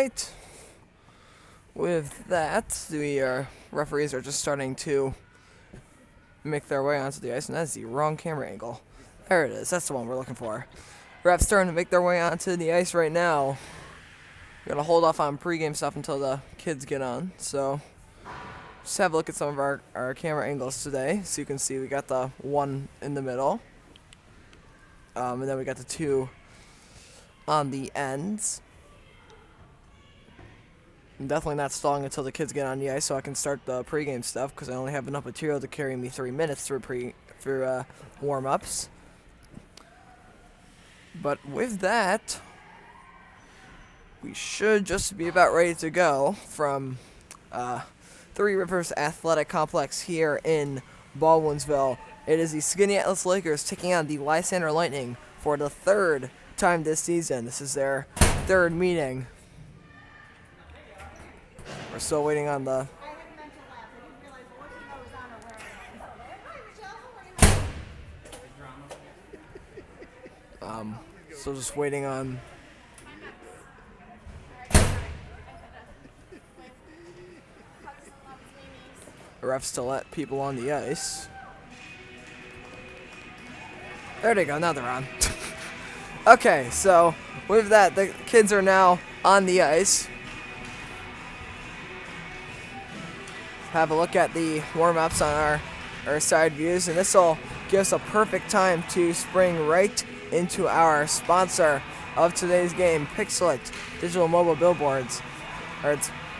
right. With that, the referees are just starting to make their way onto the ice, and that's the wrong camera angle. There it is. That's the one we're looking for. Refs starting to make their way onto the ice right now. We're going to hold off on pregame stuff until the kids get on. So just have a look at some of our camera angles today. So you can see we got the one in the middle. And then we got the two on the ends. I'm definitely not stalling until the kids get on the ice so I can start the pregame stuff because I only have enough material to carry me 3 minutes through warm-ups. But with that, we should just be about ready to go from Three Rivers Athletic Complex here in Baldwinsville. It is the Skaneateles Lakers taking on the Lysander Lightning for the third time this season. This is their third meeting. We're still waiting on the... Still just waiting on... the refs to let people on the ice. There they go, now they're on. Okay, so with that, the kids are now on the ice. Have a look at the warm-ups on our side views, and this will give us a perfect time to spring right into our sponsor of today's game, Pixelit Digital Mobile Billboards.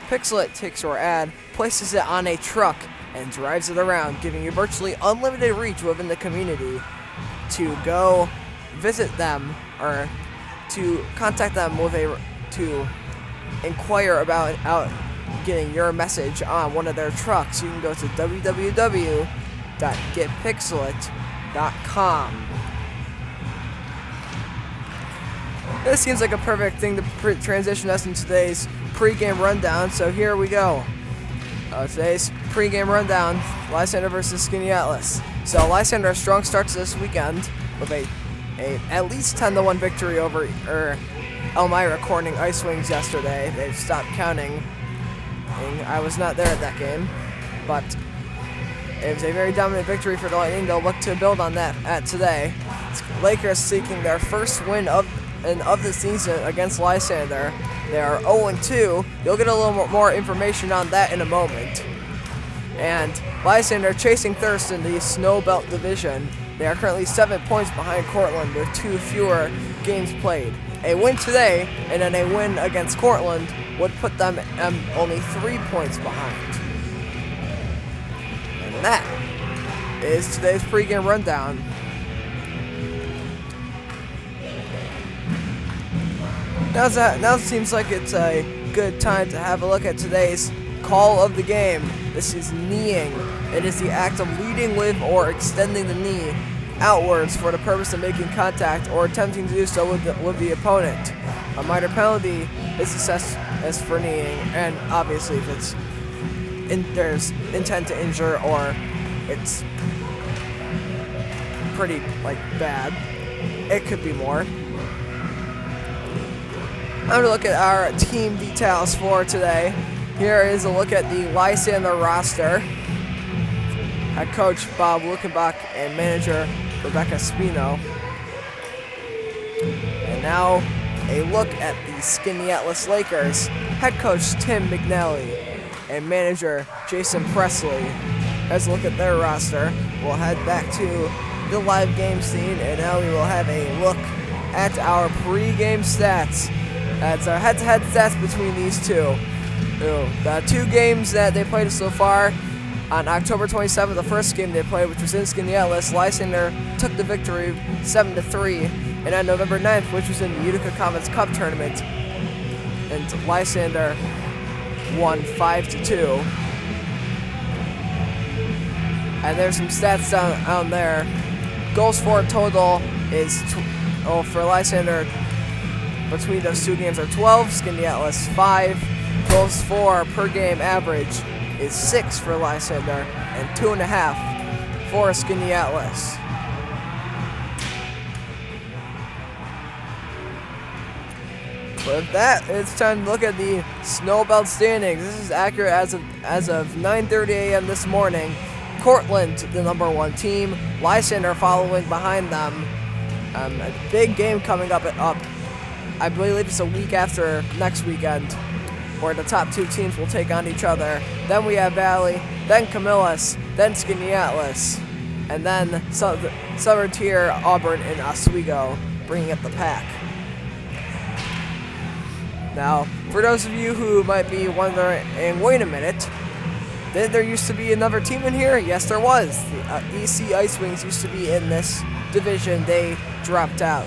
Pixelit takes your ad, places it on a truck, and drives it around, giving you virtually unlimited reach within the community to go visit them or to contact them to inquire about getting your message on one of their trucks. You can go to www.getpixelit.com. This seems like a perfect thing to transition us into today's pregame rundown, so here we go. Today's pregame rundown, Lysander versus Skaneateles. So Lysander a strong start to this weekend with a at least 10-1 victory over Elmira Corning Ice Wings yesterday. They've stopped counting. I was not there at that game, but it was a very dominant victory for the Lightning. They'll look to build on that at today. Lakers seeking their first win of the season against Lysander. They are 0-2. You'll get a little more information on that in a moment. And Lysander chasing thirst in the Snow Belt Division. They are currently 7 points behind Cortland with 2 fewer games played. A win today and then a win against Cortland would put them only 3 points behind. And that is today's pregame rundown. Now it seems like it's a good time to have a look at today's call of the game. This is kneeing. It is the act of leading with or extending the knee outwards for the purpose of making contact or attempting to do so with the opponent. A minor penalty is assessed as for kneeing, and obviously if there's intent to injure or it's pretty bad, it could be more. I'm going to look at our team details for today. Here is a look at the Lysander roster. Head coach Bob Luckenbach and manager Rebecca Spino. And now a look at the Skaneateles Lakers. Head coach Tim McNally and manager Jason Presley. As a look at their roster, we'll head back to the live game scene, and now we will have a look at our pregame stats. That's our head-to-head stats between these two. The 2 games that they played so far. On October 27th, the first game they played, which was in Skaneateles, Lysander took the victory 7-3. And on November 9th, which was in the Utica Comets Cup tournament, and Lysander won 5-2. And there's some stats down there. Goals for total is for Lysander between those 2 games are 12, Skaneateles 5. Goals for per game average is 6 for Lysander and 2.5 for Skaneateles. With that, it's time to look at the snow belt standings. This is accurate as of 9:30 a.m. this morning. Cortland, the number 1 team. Lysander following behind them. A big game coming up. I believe it's a week after next weekend, where the top 2 teams will take on each other. Then we have Valley, then Camillus, then Skaneateles, and then Southern Tier, Auburn, and Oswego bringing up the pack. Now, for those of you who might be wondering, wait a minute, did there used to be another team in here? Yes, there was. The EC Ice Wings used to be in this division. They dropped out.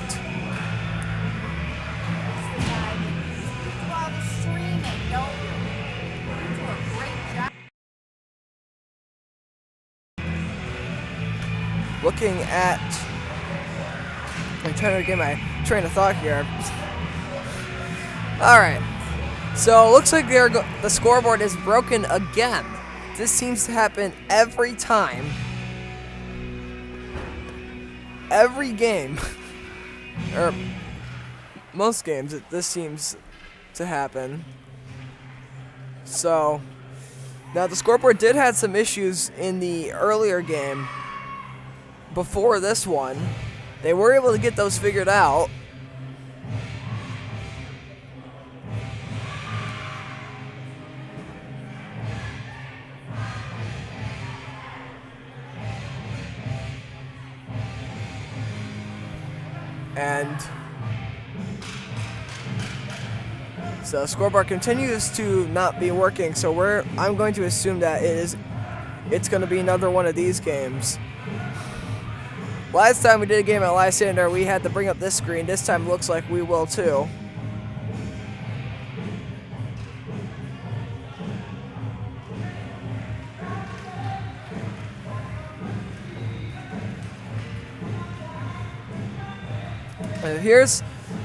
Looking at, I'm trying to get my train of thought here. All right, so it looks like the scoreboard is broken again. This seems to happen every time, every game, or most games. This seems to happen. So now the scoreboard did have some issues in the earlier game. Before this one, they were able to get those figured out. And so the scoreboard continues to not be working, so I'm going to assume that it's going to be another one of these games. Last time we did a game at Lysander, we had to bring up this screen. This time it looks like we will too.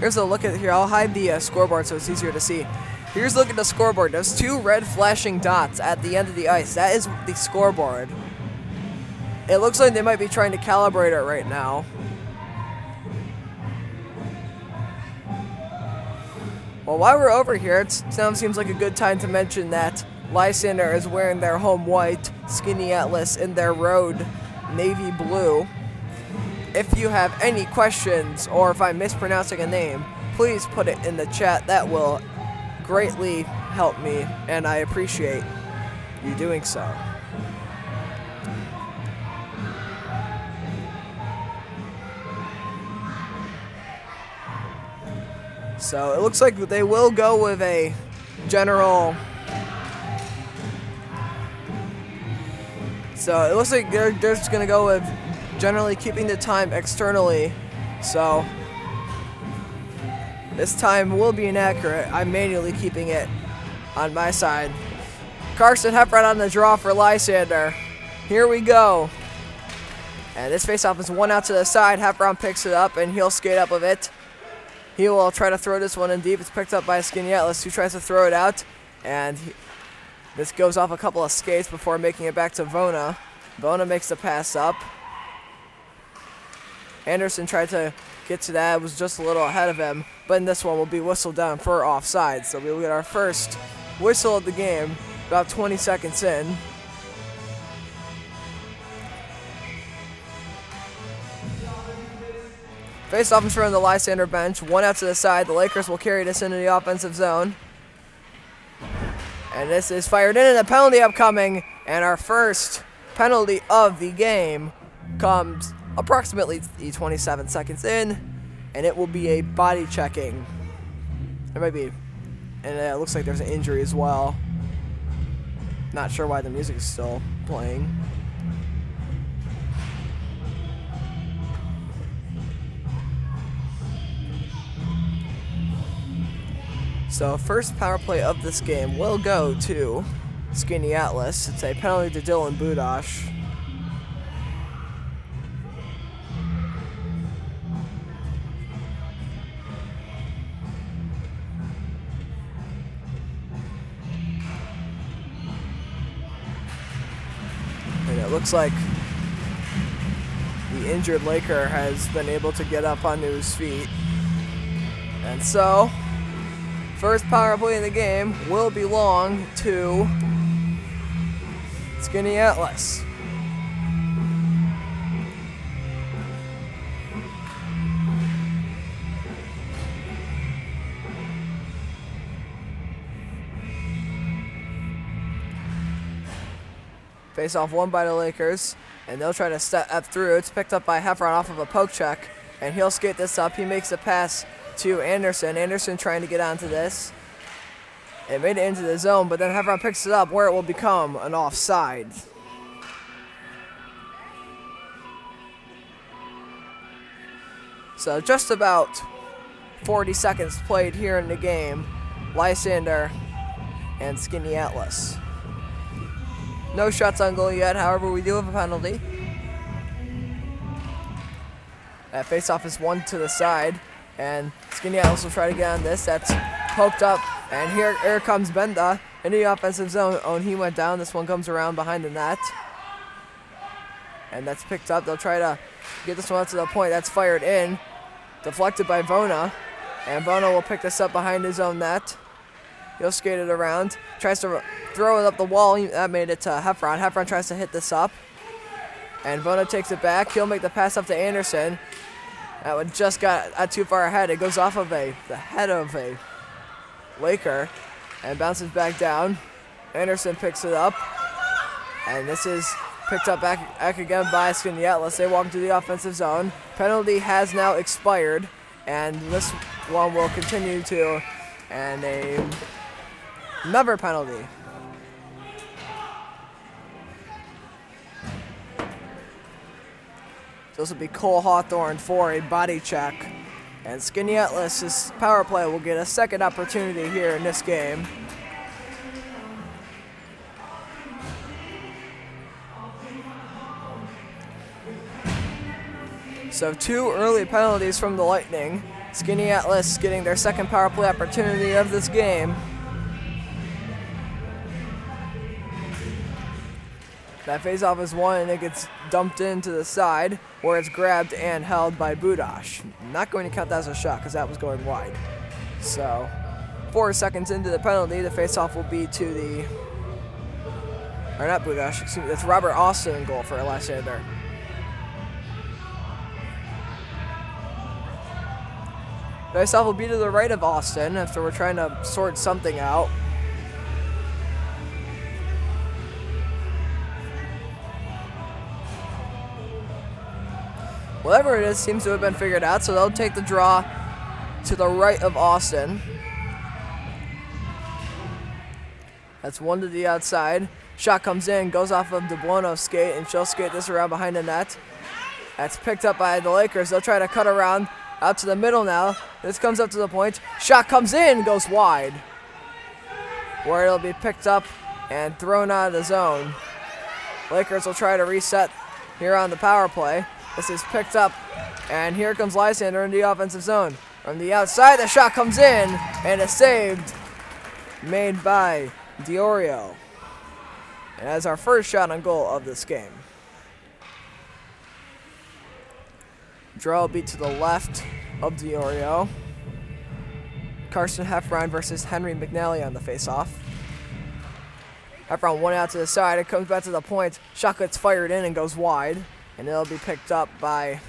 Here's a look at here. I'll hide the scoreboard so it's easier to see. Here's a look at the scoreboard. There's 2 red flashing dots at the end of the ice. That is the scoreboard. It looks like they might be trying to calibrate it right now. Well, while we're over here, it now seems like a good time to mention that Lysander is wearing their home white, Skaneateles in their road navy blue. If you have any questions or if I'm mispronouncing a name, please put it in the chat. That will greatly help me, and I appreciate you doing so. So it looks like they will go with a general. So it looks like they're just going to go with generally keeping the time externally. So this time will be inaccurate. I'm manually keeping it on my side. Carson Hepburn on the draw for Lysander. Here we go. And this faceoff is 1 out to the side. Hepburn picks it up and he'll skate up with it. He will try to throw this one in deep. It's picked up by Skaneateles, who tries to throw it out. And this goes off a couple of skates before making it back to Vona. Vona makes the pass up. Anderson tried to get to that. It was just a little ahead of him. But in this one will be whistled down for offside. So we'll get our first whistle of the game about 20 seconds in. Face off in front of the Lysander bench. 1 out to the side. The Lakers will carry this into the offensive zone. And this is fired in, and a penalty upcoming. And our first penalty of the game comes approximately 27 seconds in. And it will be a body checking. There might be. And it looks like there's an injury as well. Not sure why the music is still playing. So first power play of this game will go to Skaneateles. It's a penalty to Dylan Budosh. And it looks like the injured Laker has been able to get up onto his feet. And so First power play in the game will belong to Skaneateles. Face off won by the Lakers, and they'll try to step up through. It's picked up by Heffron off of a poke check, and he'll skate this up. He makes a pass to Anderson. Anderson trying to get onto this. It made it into the zone, but then Heffron picks it up where it will become an offside. So just about 40 seconds played here in the game. Lysander and Skaneateles. No shots on goal yet, however, we do have a penalty. That face-off is one to the side, and Skaneateles will try to get on this. That's poked up, and here comes Benda in the offensive zone. Oh, and he went down. This one comes around behind the net. And that's picked up. They'll try to get this one up to the point. That's fired in. Deflected by Vona. And Vona will pick this up behind his own net. He'll skate it around. Tries to throw it up the wall. That made it to Heffron. Heffron tries to hit this up. And Vona takes it back. He'll make the pass up to Anderson. That one just got too far ahead. It goes off of the head of a Laker and bounces back down. Anderson picks it up. And this is picked up back again by Skaneateles. They walk into the offensive zone. Penalty has now expired. And this one will continue to. And another penalty. So this will be Cole Hawthorne for a body check. And Skaneateles' power play will get a second opportunity here in this game. So 2 early penalties from the Lightning. Skaneateles getting their second power play opportunity of this game. That face-off is won, and it gets dumped into the side, where it's grabbed and held by Budash. Not going to count that as a shot, because that was going wide. So, 4 seconds into the penalty, the face-off will be to the... Or not Budash, excuse me, that's Robert Austin in goal for Lysander. Face-off will be to the right of Austin, after we're trying to sort something out. Whatever it is seems to have been figured out, so they'll take the draw to the right of Austin. That's one to the outside. Shot comes in, goes off of DeBuono's skate, and she'll skate this around behind the net. That's picked up by the Lakers. They'll try to cut around out to the middle now. This comes up to the point. Shot comes in, goes wide, where it'll be picked up and thrown out of the zone. Lakers will try to reset here on the power play. This is picked up, and here comes Lysander in the offensive zone. From the outside, the shot comes in, and it's saved, made by Diorio. And that's our first shot on goal of this game. Draw will be to the left of Diorio. Carson Heffron versus Henry McNally on the face-off. Heffron one out to the side. It comes back to the point. Shot gets fired in and goes wide. And it'll be picked up by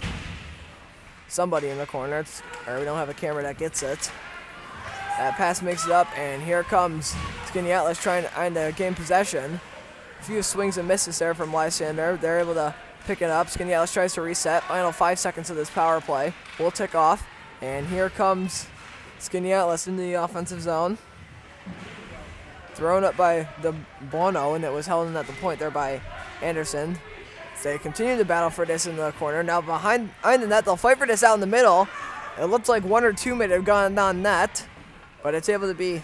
somebody in the corner. Or we don't have a camera that gets it. That pass makes it up, and here comes Skaneateles trying to gain possession. A few swings and misses there from Lysander. They're able to pick it up. Skaneateles tries to reset. Final 5 seconds of this power play. We'll tick off. And here comes Skaneateles into the offensive zone. Thrown up by DeBuono, and it was held in at the point there by Anderson. They continue to battle for this in the corner. Now behind the net, they'll fight for this out in the middle. It looks like 1 or 2 may have gone down net, but it's able to be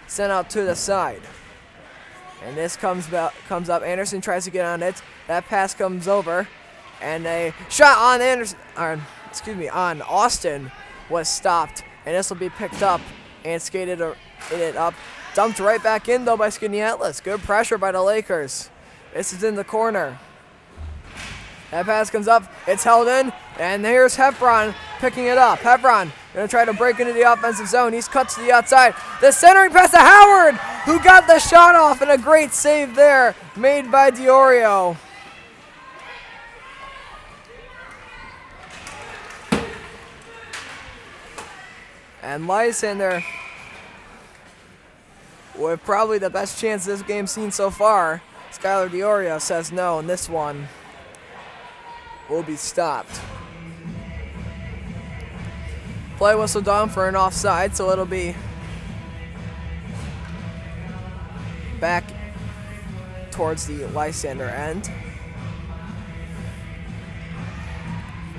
sent out to the side. And this comes up. Anderson tries to get on it. That pass comes over, and a shot on on Austin was stopped. And this will be picked up and skated it up. Dumped right back in though by Skaneateles. Good pressure by the Lakers. This is in the corner. That pass comes up, it's held in, and here's Heffron picking it up. Hebron going to try to break into the offensive zone. He's cut to the outside. The centering pass to Howard, who got the shot off, and a great save there made by Diorio. And Lysander, with probably the best chance this game's seen so far, Skylar Diorio says no, and this one will be stopped. Play whistle down for an offside, so it'll be back towards the Lysander end.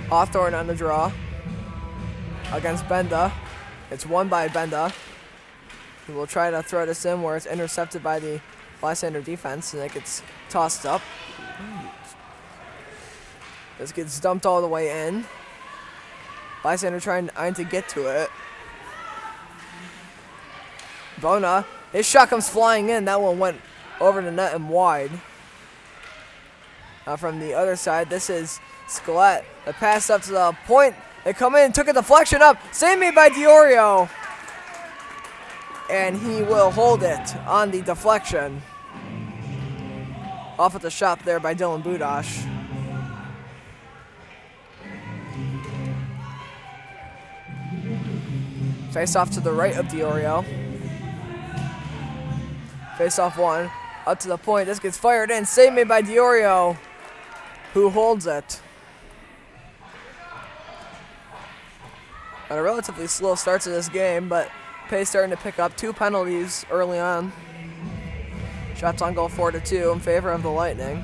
Hawthorne on the draw against Benda. It's won by Benda. He will try to throw this in where it's intercepted by the Lysander defense, and it gets tossed up. This gets dumped all the way in. Lysander trying to get to it. Bona, his shot comes flying in. That one went over the net and wide. Now from the other side, this is Skaneateles. The pass up to the point. They come in, took a deflection up. Save made by Diorio. And he will hold it on the deflection. Off at the shot there by Dylan Budash. Face off to the right of Diorio. Face off one. Up to the point. This gets fired in. Save made by Diorio, who holds it. Got a relatively slow start to this game, but pace starting to pick up. 2 penalties early on. Shots on goal 4-2 in favor of the Lightning.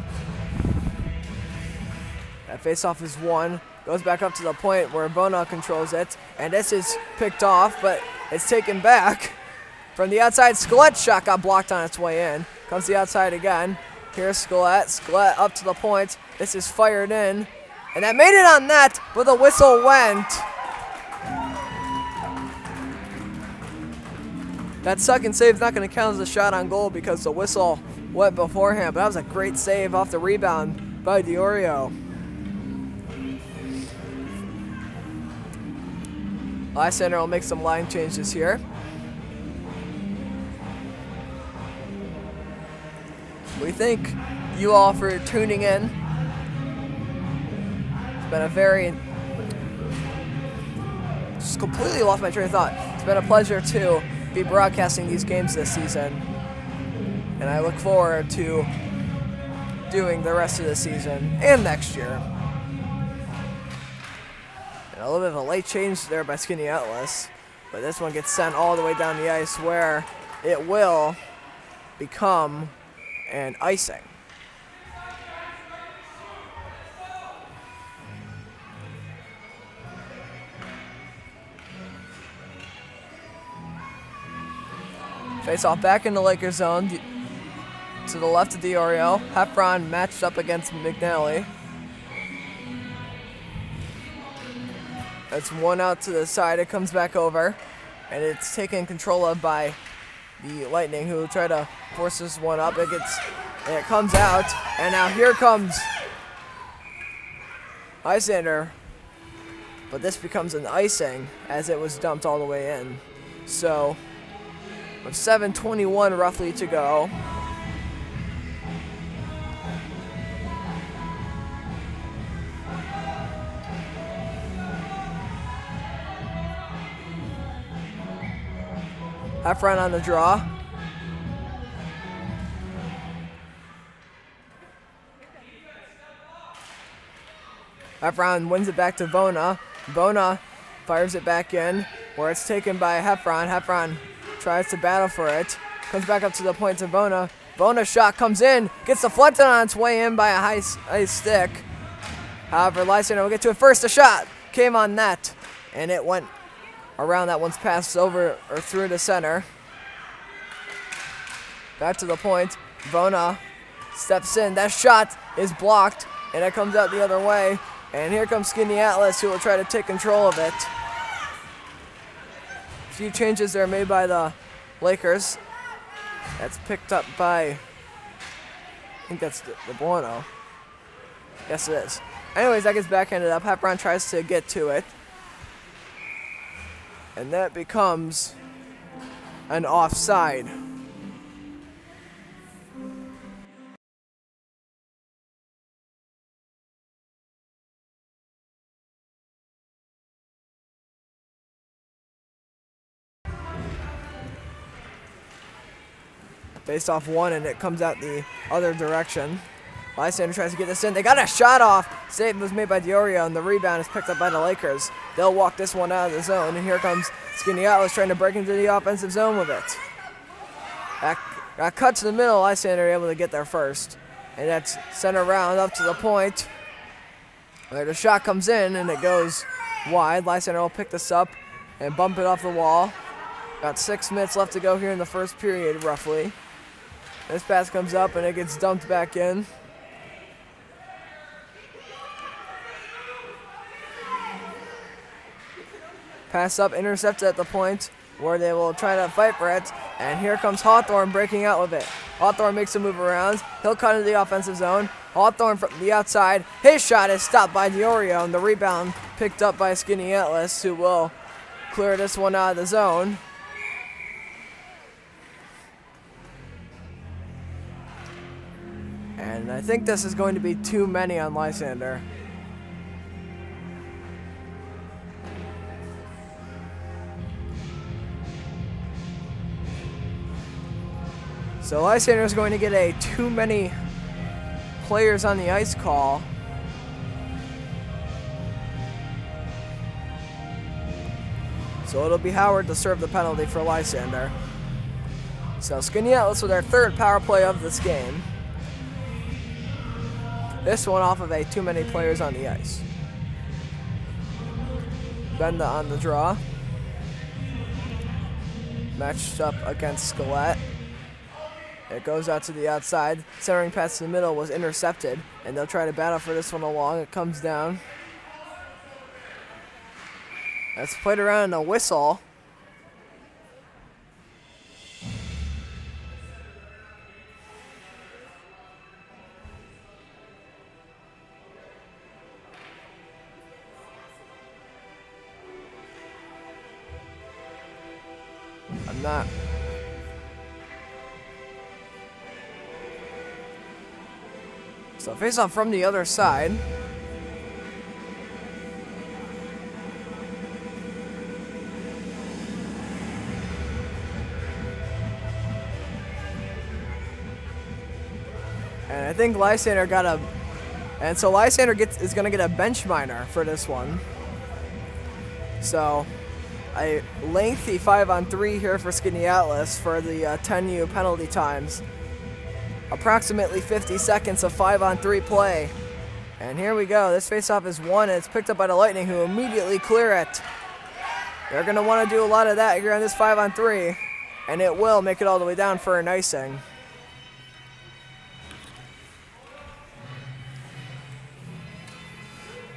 That face-off is won. Goes back up to the point where Bona controls it. And this is picked off, but it's taken back. From the outside, Skaneateles' shot got blocked on its way in. Comes the outside again. Here's Skaneateles. Skaneateles up to the point. This is fired in. And that made it on net, but the whistle went. That second save's not going to count as a shot on goal because the whistle went beforehand. But that was a great save off the rebound by Diorio. Lysander will make some line changes here. We thank you all for tuning in. It's been a very... Just completely lost my train of thought. It's been a pleasure to be broadcasting these games this season. And I look forward to doing the rest of the season and next year. And a little bit of a late change there by Skaneateles, but this one gets sent all the way down the ice where it will become an icing. Face off back in the Lakers zone to the left of Diorio. Heffron matched up against McNally. That's one out to the side. It comes back over, and it's taken control of by the Lightning, who try to force this one up. And it comes out, and now here comes Lysander. But this becomes an icing as it was dumped all the way in. So, with 7:21 roughly to go, Heffron on the draw. Heffron wins it back to Bona. Bona fires it back in where it's taken by Heffron. Heffron tries to battle for it. Comes back up to the point to Bona. Bona's shot comes in. Gets deflected on its way in by a high stick. However, Lysander will get to it first. The shot came on net, and it went around. That one's passed over or through the center. Back to the point. Bona steps in. That shot is blocked, and it comes out the other way. And here comes Skaneateles, who will try to take control of it. A few changes there made by the Lakers. That's picked up by, I think that's the Bueno. Yes, it is. Anyways, that gets backhanded up. Heffron tries to get to it. And that becomes an offside. Faced off one, and it comes out the other direction. Lysander tries to get this in. They got a shot off. Save was made by Diorio, and the rebound is picked up by the Lakers. They'll walk this one out of the zone, and here comes Skaneateles trying to break into the offensive zone with it. Got cut to the middle. Lysander able to get there first. And that's sent around up to the point where the shot comes in, and it goes wide. Lysander will pick this up and bump it off the wall. Got 6 minutes left to go here in the first period, roughly. This pass comes up, and it gets dumped back in. Pass up, intercepted at the point where they will try to fight for it. And here comes Hawthorne breaking out with it. Hawthorne makes a move around. He'll cut into the offensive zone. Hawthorne from the outside. His shot is stopped by Diorio, and the rebound picked up by Skaneateles, who will clear this one out of the zone. And I think this is going to be too many on Lysander. So Lysander is going to get a too many players on the ice call. So it'll be Howard to serve the penalty for Lysander. So Skaneateles with their third power play of this game. This one off of a too many players on the ice. Benda on the draw. Matched up against Skalet. It goes out to the outside. Centering pass to the middle was intercepted, and they'll try to battle for this one along. It comes down. That's played around in a whistle. I'm not. So face off from the other side. And I think Lysander got a, and so Lysander is going to get a bench minor for this one. So a lengthy 5-on-3 here for Skaneateles for the 10U penalty times. Approximately 50 seconds of 5-on-3 play. And here we go. This faceoff is won, and it's picked up by the Lightning, who immediately clear it. They're going to want to do a lot of that here on this 5-on-3, and it will make it all the way down for an icing.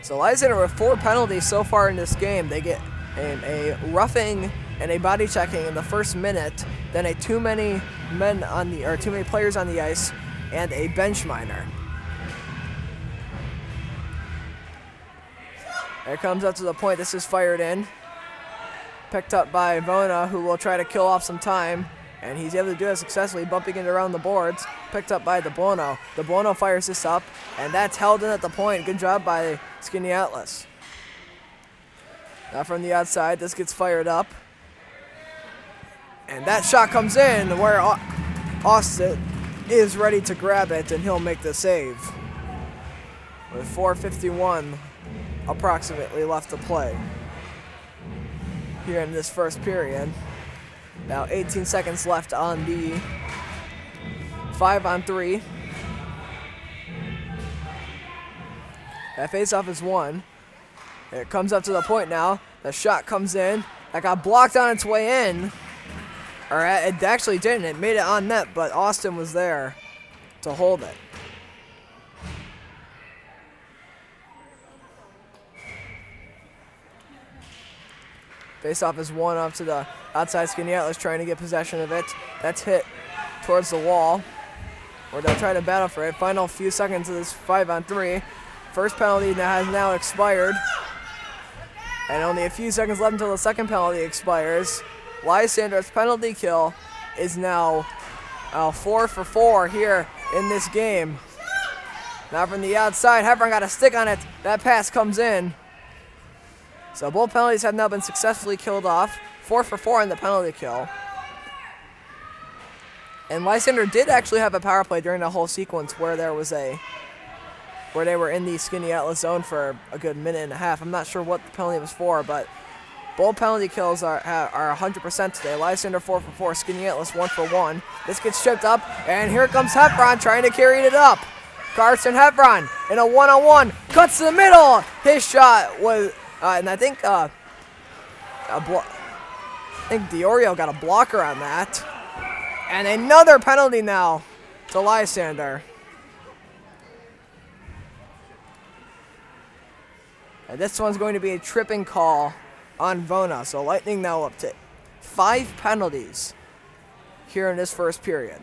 So Lysander with 4 penalties so far in this game. They get a roughing and a body checking in the first minute, then a too many players on the ice, and a bench minor. It comes up to the point. This is fired in. Picked up by Vona, who will try to kill off some time, and he's able to do it successfully, bumping it around the boards. Picked up by DeBono. DeBono fires this up, and that's held in at the point. Good job by Skaneateles. Now from the outside, this gets fired up. And that shot comes in where Austin is ready to grab it, and he'll make the save. With 4:51 approximately left to play here in this first period. Now 18 seconds left on the 5-on-3. That faceoff is won. It comes up to the point now. The shot comes in. That got blocked on its way in. Or it actually didn't. It made it on net, but Austin was there to hold it. Faceoff is won up to the outside. Skaneateles trying to get possession of it. That's hit towards the wall, where they'll try to battle for it. Final few seconds of this 5-on-3. First penalty that has now expired. And only a few seconds left until the second penalty expires. Lysander's penalty kill is now 4 for 4 here in this game. Now from the outside, Heffron got a stick on it. That pass comes in. So both penalties have now been successfully killed off. 4 for 4 on the penalty kill. And Lysander did actually have a power play during the whole sequence where they were in the Skaneateles zone for a good minute and a half. I'm not sure what the penalty was for, but both penalty kills are 100% today. Lysander 4 for 4, Skaneateles 1 for 1. This gets stripped up, and here comes Heffron trying to carry it up. Carson Heffron in a one-on-one, cuts to the middle. His shot was, and I think Diorio got a blocker on that. And another penalty now to Lysander. And this one's going to be a tripping call on Vona. So Lightning now up to 5 penalties here in this first period.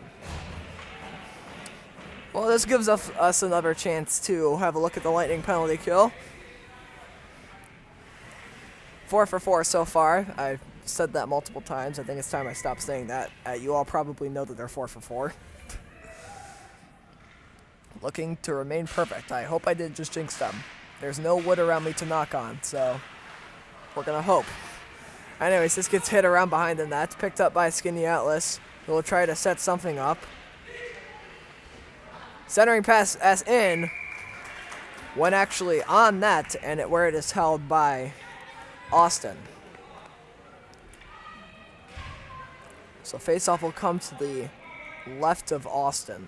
Well, this gives us another chance to have a look at the Lightning penalty kill. 4 for 4 so far. I've said that multiple times. I think it's time I stop saying that. You all probably know that they're 4 for 4. Looking to remain perfect. I hope I didn't just jinx them. There's no wood around me to knock on, so we're going to hope. Anyways, this gets hit around behind the net. Picked up by Skaneateles, who will try to set something up. Centering pass as in when actually on net, and where it is held by Austin. So faceoff will come to the left of Austin.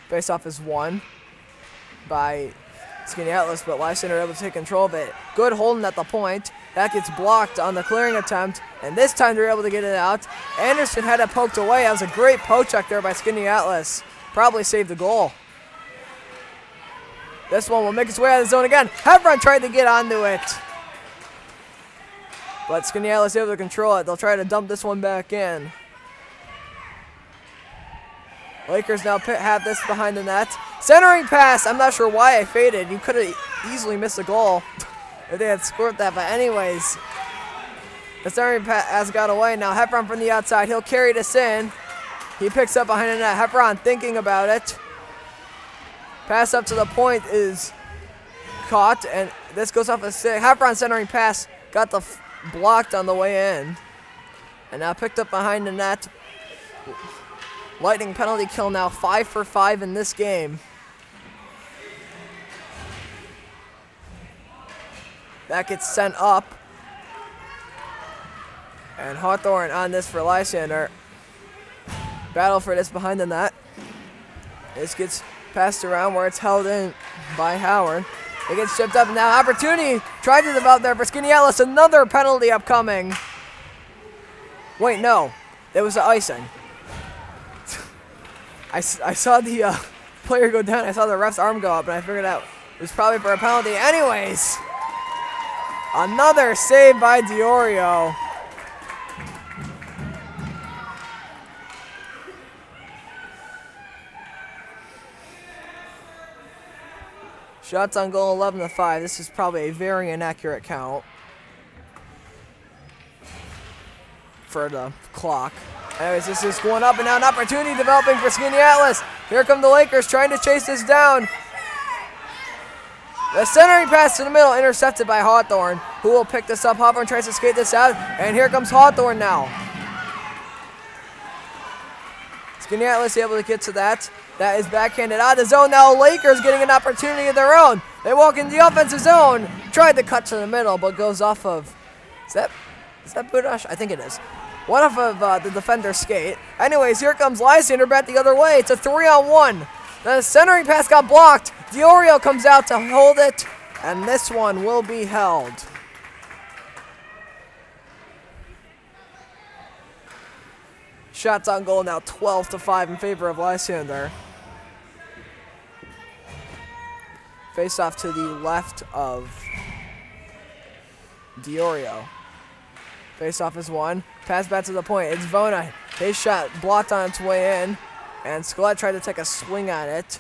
Faceoff is won by Skaneateles, but Lysander able to take control of it. Good holding at the point. That gets blocked on the clearing attempt, and this time they're able to get it out. Anderson had it poked away. That was a great poke check there by Skaneateles. Probably saved the goal. This one will make its way out of the zone again. Heffron tried to get onto it, but Skaneateles able to control it. They'll try to dump this one back in. Lakers now have this behind the net. Centering pass. I'm not sure why I faded. You could have easily missed a goal if they had scored that. But anyways, the centering pass has got away. Now Heffron from the outside. He'll carry this in. He picks up behind the net. Heffron thinking about it. Pass up to the point is caught, and this goes off a stick. Heffron centering pass got the blocked on the way in, and now picked up behind the net. Lightning penalty kill now 5 for 5 in this game. That gets sent up, and Hawthorne on this for Lysander. Battle for this behind the net. This gets passed around where it's held in by Howard. It gets shipped up, and now opportunity tried to develop there for Skaneateles. Another penalty upcoming. Wait, no. It was the icing. I saw the player go down. I saw the ref's arm go up, and I figured out it was probably for a penalty. Anyways, another save by Diorio. Shots on goal 11 to 5. This is probably a very inaccurate count for the clock. Anyways, this is going up and now an opportunity developing for Skaneateles. Here come the Lakers trying to chase this down. The centering pass to the middle intercepted by Hawthorne, who will pick this up. Hawthorne tries to skate this out, and here comes Hawthorne now. Skaneateles able to get to that. That is backhanded out of the zone. Now Lakers getting an opportunity of their own. They walk into the offensive zone. Tried to cut to the middle, but goes off of... Is that Budash? I think it is. One off of the defender's skate. Anyways, here comes Lysander back the other way. It's a 3-on-1. The centering pass got blocked. Diorio comes out to hold it, and this one will be held. Shots on goal now 12 to 5 in favor of Lysander. Face off to the left of Diorio. Face off is one. Pass back to the point. It's Vona. His shot blocked on its way in, and Skaneateles tried to take a swing at it.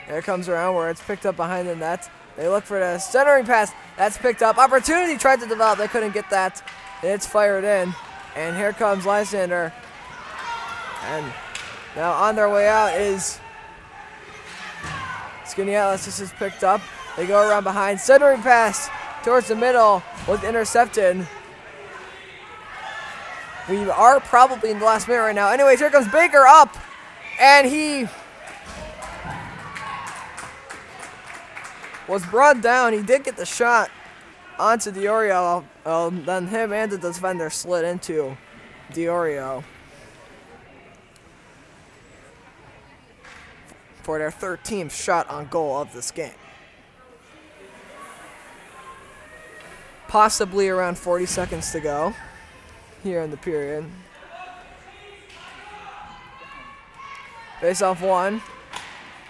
There it comes around where it's picked up behind the net. They look for the centering pass. That's picked up. Opportunity tried to develop. They couldn't get that. And it's fired in. And here comes Lysander. And now on their way out is Skaneateles. This is picked up. They go around behind. Centering pass towards the middle was intercepted. We are probably in the last minute right now. Anyways, here comes Baker up. And he was brought down. He did get the shot onto Diorio. Then him and the defender slid into Diorio for their 13th shot on goal of this game. Possibly around 40 seconds to go here in the period. Face off one.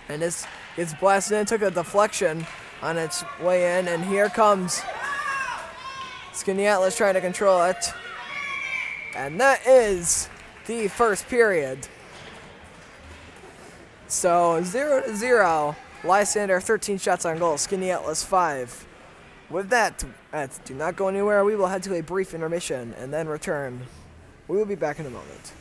And this gets blasted in. Took a deflection on its way in. And here comes Skaneateles trying to control it. And that is the first period. So 0-0. Lysander 13 shots on goal. Skaneateles 5. With that, do not go anywhere. We will head to a brief intermission and then return. We will be back in a moment.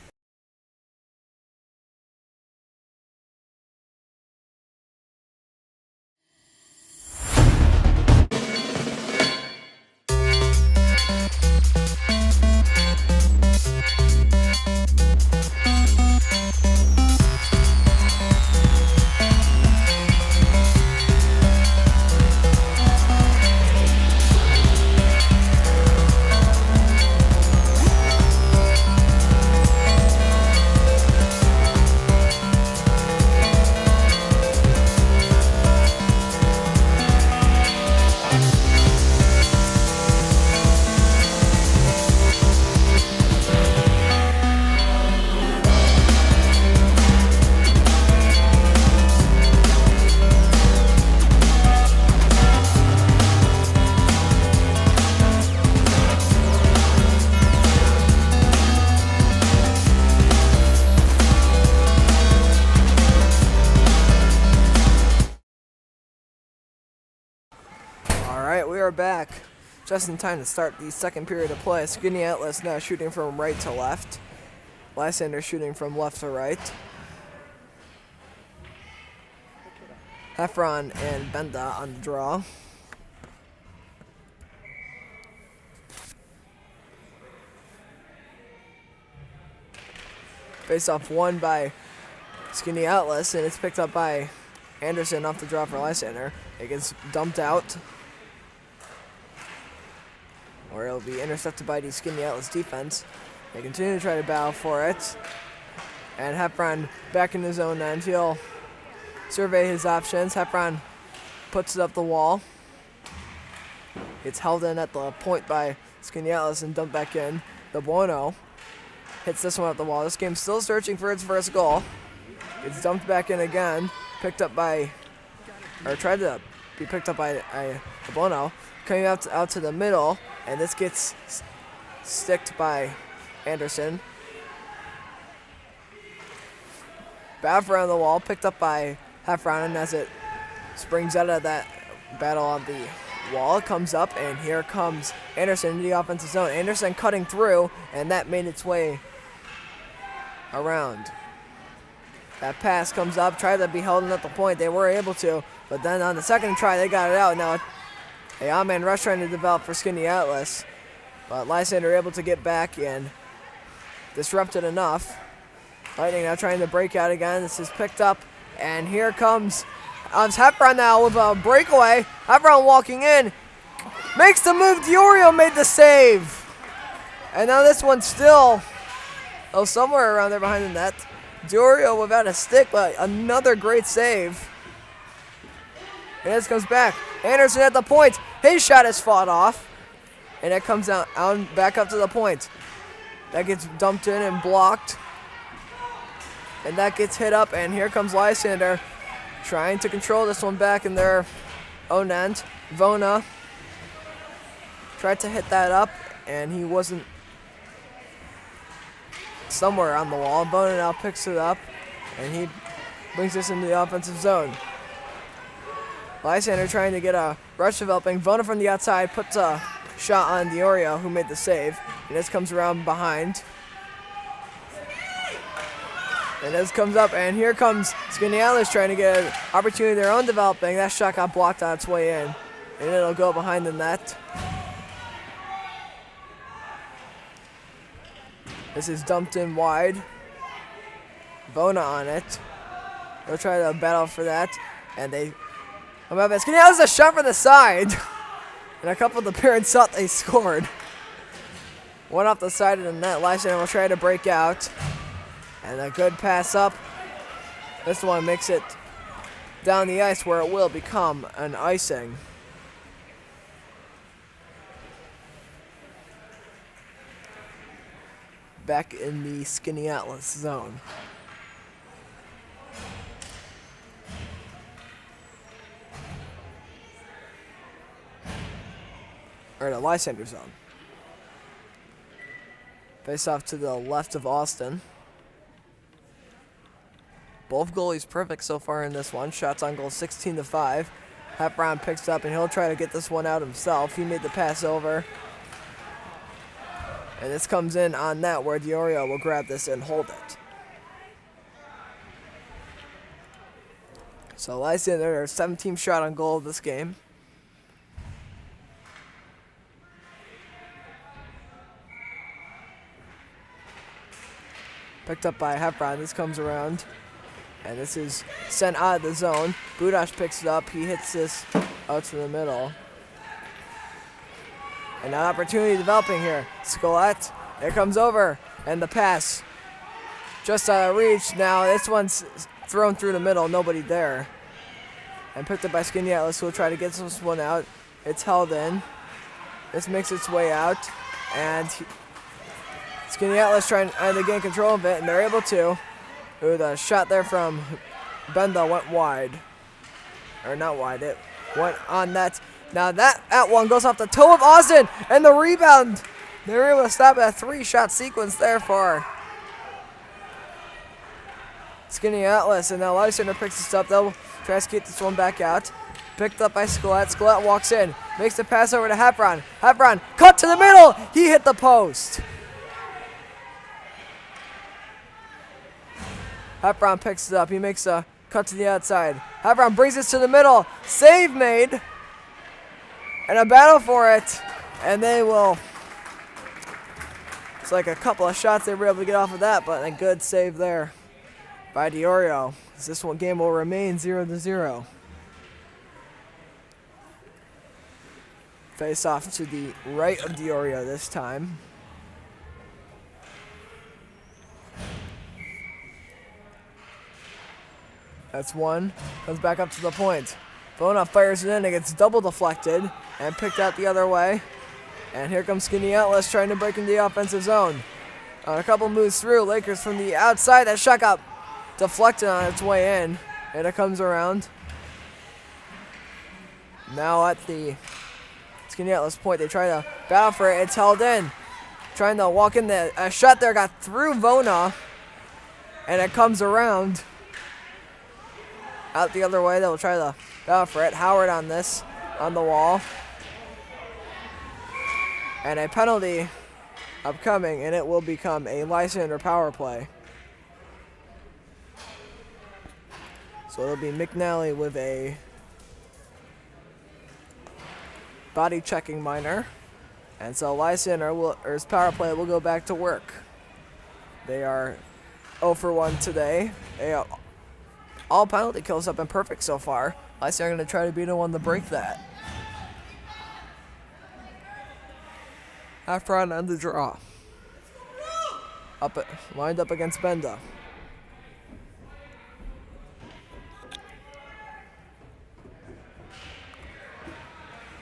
We are back just in time to start the second period of play. Skaneateles now shooting from right to left. Lysander shooting from left to right. Heffron and Benda on the draw. Face off one by Skaneateles, and it's picked up by Anderson off the draw for Lysander. It gets dumped out, or it'll be intercepted by the Skaneateles defense. They continue to try to battle for it. And Heffron back in his own end. He'll survey his options. Heffron puts it up the wall. It's held in at the point by Skaneateles and dumped back in. The Buono hits this one up the wall. This game's still searching for its first goal. It's dumped back in again. Picked up by, or tried to be picked up by the Buono. Coming out to the middle. And this gets sticked by Anderson. Back around the wall, picked up by Heffron, and as it springs out of that battle on the wall, it comes up, and here comes Anderson into the offensive zone. Anderson cutting through, and that made its way around. That pass comes up, tried to be held in at the point. They were able to, but then on the second try, they got it out. Now a on-man rush trying to develop for Skaneateles, but Lysander able to get back and disrupted enough. Lightning now trying to break out again. This is picked up, and here comes Heffron now with a breakaway. Heffron walking in, makes the move. Diorio made the save, and now this one's still somewhere around there behind the net. Diorio without a stick, but another great save. And this comes back. Anderson at the point. His shot is fought off. And it comes out back up to the point. That gets dumped in and blocked. And that gets hit up. And here comes Lysander trying to control this one back in their own end. Vona tried to hit that up, and he wasn't somewhere on the wall. Vona now picks it up, and he brings this into the offensive zone. Lysander trying to get a rush developing. Vona from the outside puts a shot on Diorio, who made the save. And this comes around behind. And this comes up, and here comes Skaneateles trying to get an opportunity of their own developing. That shot got blocked on its way in. And it'll go behind the net. This is dumped in wide. Vona on it. They'll try to battle for that. And they come up. Skaneateles a shot from the side. And a couple of the parents thought they scored. One off the side of the net. Lysander will try to break out. And a good pass up. This one makes it down the ice where it will become an icing. Back in the Skaneateles zone. Or the Lysander zone. Face off to the left of Austin. Both goalies perfect so far in this one. Shots on goal 16-5. Hepron picks up and he'll try to get this one out himself. He made the pass over. And this comes in on net where Diorio will grab this and hold it. So Lysander, their 17th shot on goal of this game. Picked up by Hepron. This comes around. And this is sent out of the zone. Budash picks it up. He hits this out to the middle. And an opportunity developing here. Skaneateles, it comes over. And the pass just out of reach. Now this one's thrown through the middle. Nobody there. And picked up by Skaneateles, who will try to get this one out. It's held in. This makes its way out. And Skaneateles trying to gain control of it. And they're able to. Ooh, the shot there from Benda went wide. Or not wide, it went on net. Now that one goes off the toe of Austin, and the rebound. They were able to stop a 3-shot sequence there for Skaneateles, and now Lysander picks this up. They'll try to keep this one back out. Picked up by Skaneateles. Skaneateles walks in, makes the pass over to Hepron. Hepron cut to the middle. He hit the post. Hepron picks it up. He makes a cut to the outside. Hepron brings it to the middle. Save made. And a battle for it. And they will. It's like a couple of shots they were able to get off of that, but a good save there by Diorio. This one game will remain 0-0. Face off to the right of Diorio this time. That's one. Comes back up to the point. Vona fires it in. It gets double deflected and picked out the other way. And here comes Skaneateles trying to break into the offensive zone. A couple moves through. Lakers from the outside. That shot got deflected on its way in. And it comes around. Now at the Skaneateles point, they try to battle for it. It's held in. Trying to walk in there. A shot there got through Vona. And it comes around. Out the other way, they'll try to battle for it. Howard on this, on the wall. And a penalty upcoming, and it will become a Lysander power play. So it'll be McNally with a body checking minor. And so Lysander or his power play will go back to work. They are 0 for 1 today. All penalty kills have been perfect so far. Lysander going to try to be the one to break that. Hepron on the draw. Lined up against Benda.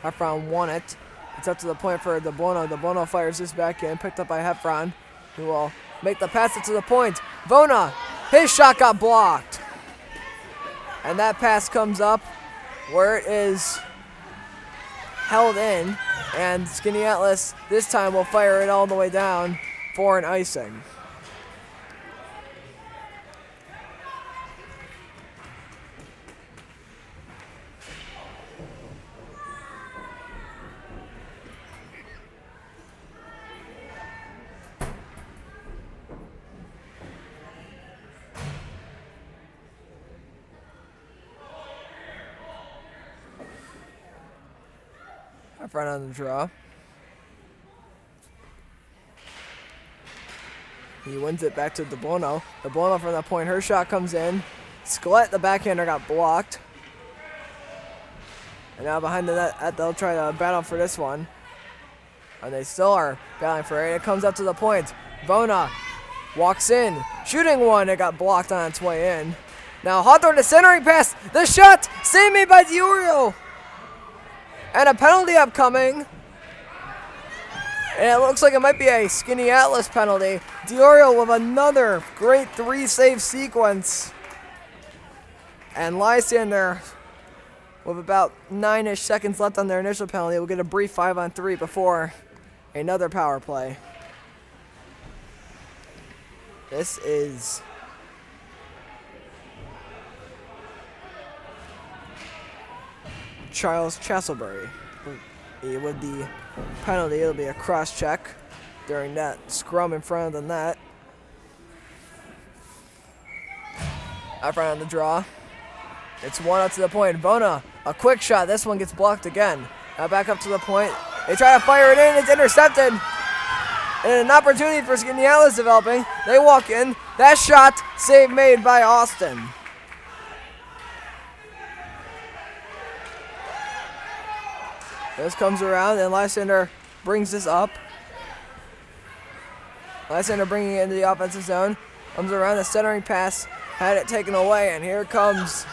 Hepron won it. It's up to the point for DeBono. DeBono fires this back in, picked up by Hepron, who will make the pass to the point. Vona, his shot got blocked. And that pass comes up where it is held in. And Skaneateles this time will fire it all the way down for an icing. Up front on the draw. He wins it back to DeBono. DeBono from that point. Her shot comes in. Skelett, the backhander, got blocked. And now behind the net, they'll try to battle for this one. And they still are battling for it. It comes up to the point. Bona walks in. Shooting one. It got blocked on its way in. Now Hawthorne, the centering pass. The shot. Save made by Diorio. And a penalty upcoming. And it looks like it might be a Skaneateles penalty. Diorio with another great 3-save sequence. And Lysander, with about 9-ish seconds left on their initial penalty, will get a brief 5-on-3 before another power play. This is Charles Chastlebury. With the penalty, it'll be a cross check during that scrum in front of the net. Up front on the draw. It's one up to the point. Bona, a quick shot. This one gets blocked again. Now back up to the point. They try to fire it in. It's intercepted. And an opportunity for Skaneateles developing. They walk in. That shot, save made by Austin. This comes around, and Lysander brings this up. Lysander bringing it into the offensive zone. Comes around, the centering pass, had it taken away, and here comes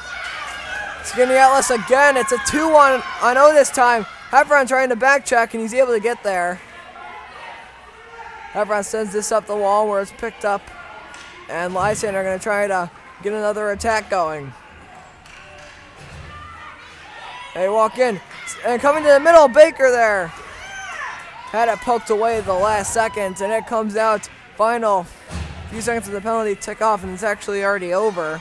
Skaneateles again. It's a 2-1 on O this time. Heffron trying to back check, and he's able to get there. Heffron sends this up the wall where it's picked up, and Lysander going to try to get another attack going. They walk in, and coming to the middle, Baker there. Had it poked away the last seconds, and it comes out final. Few seconds of the penalty tick off, and it's actually already over.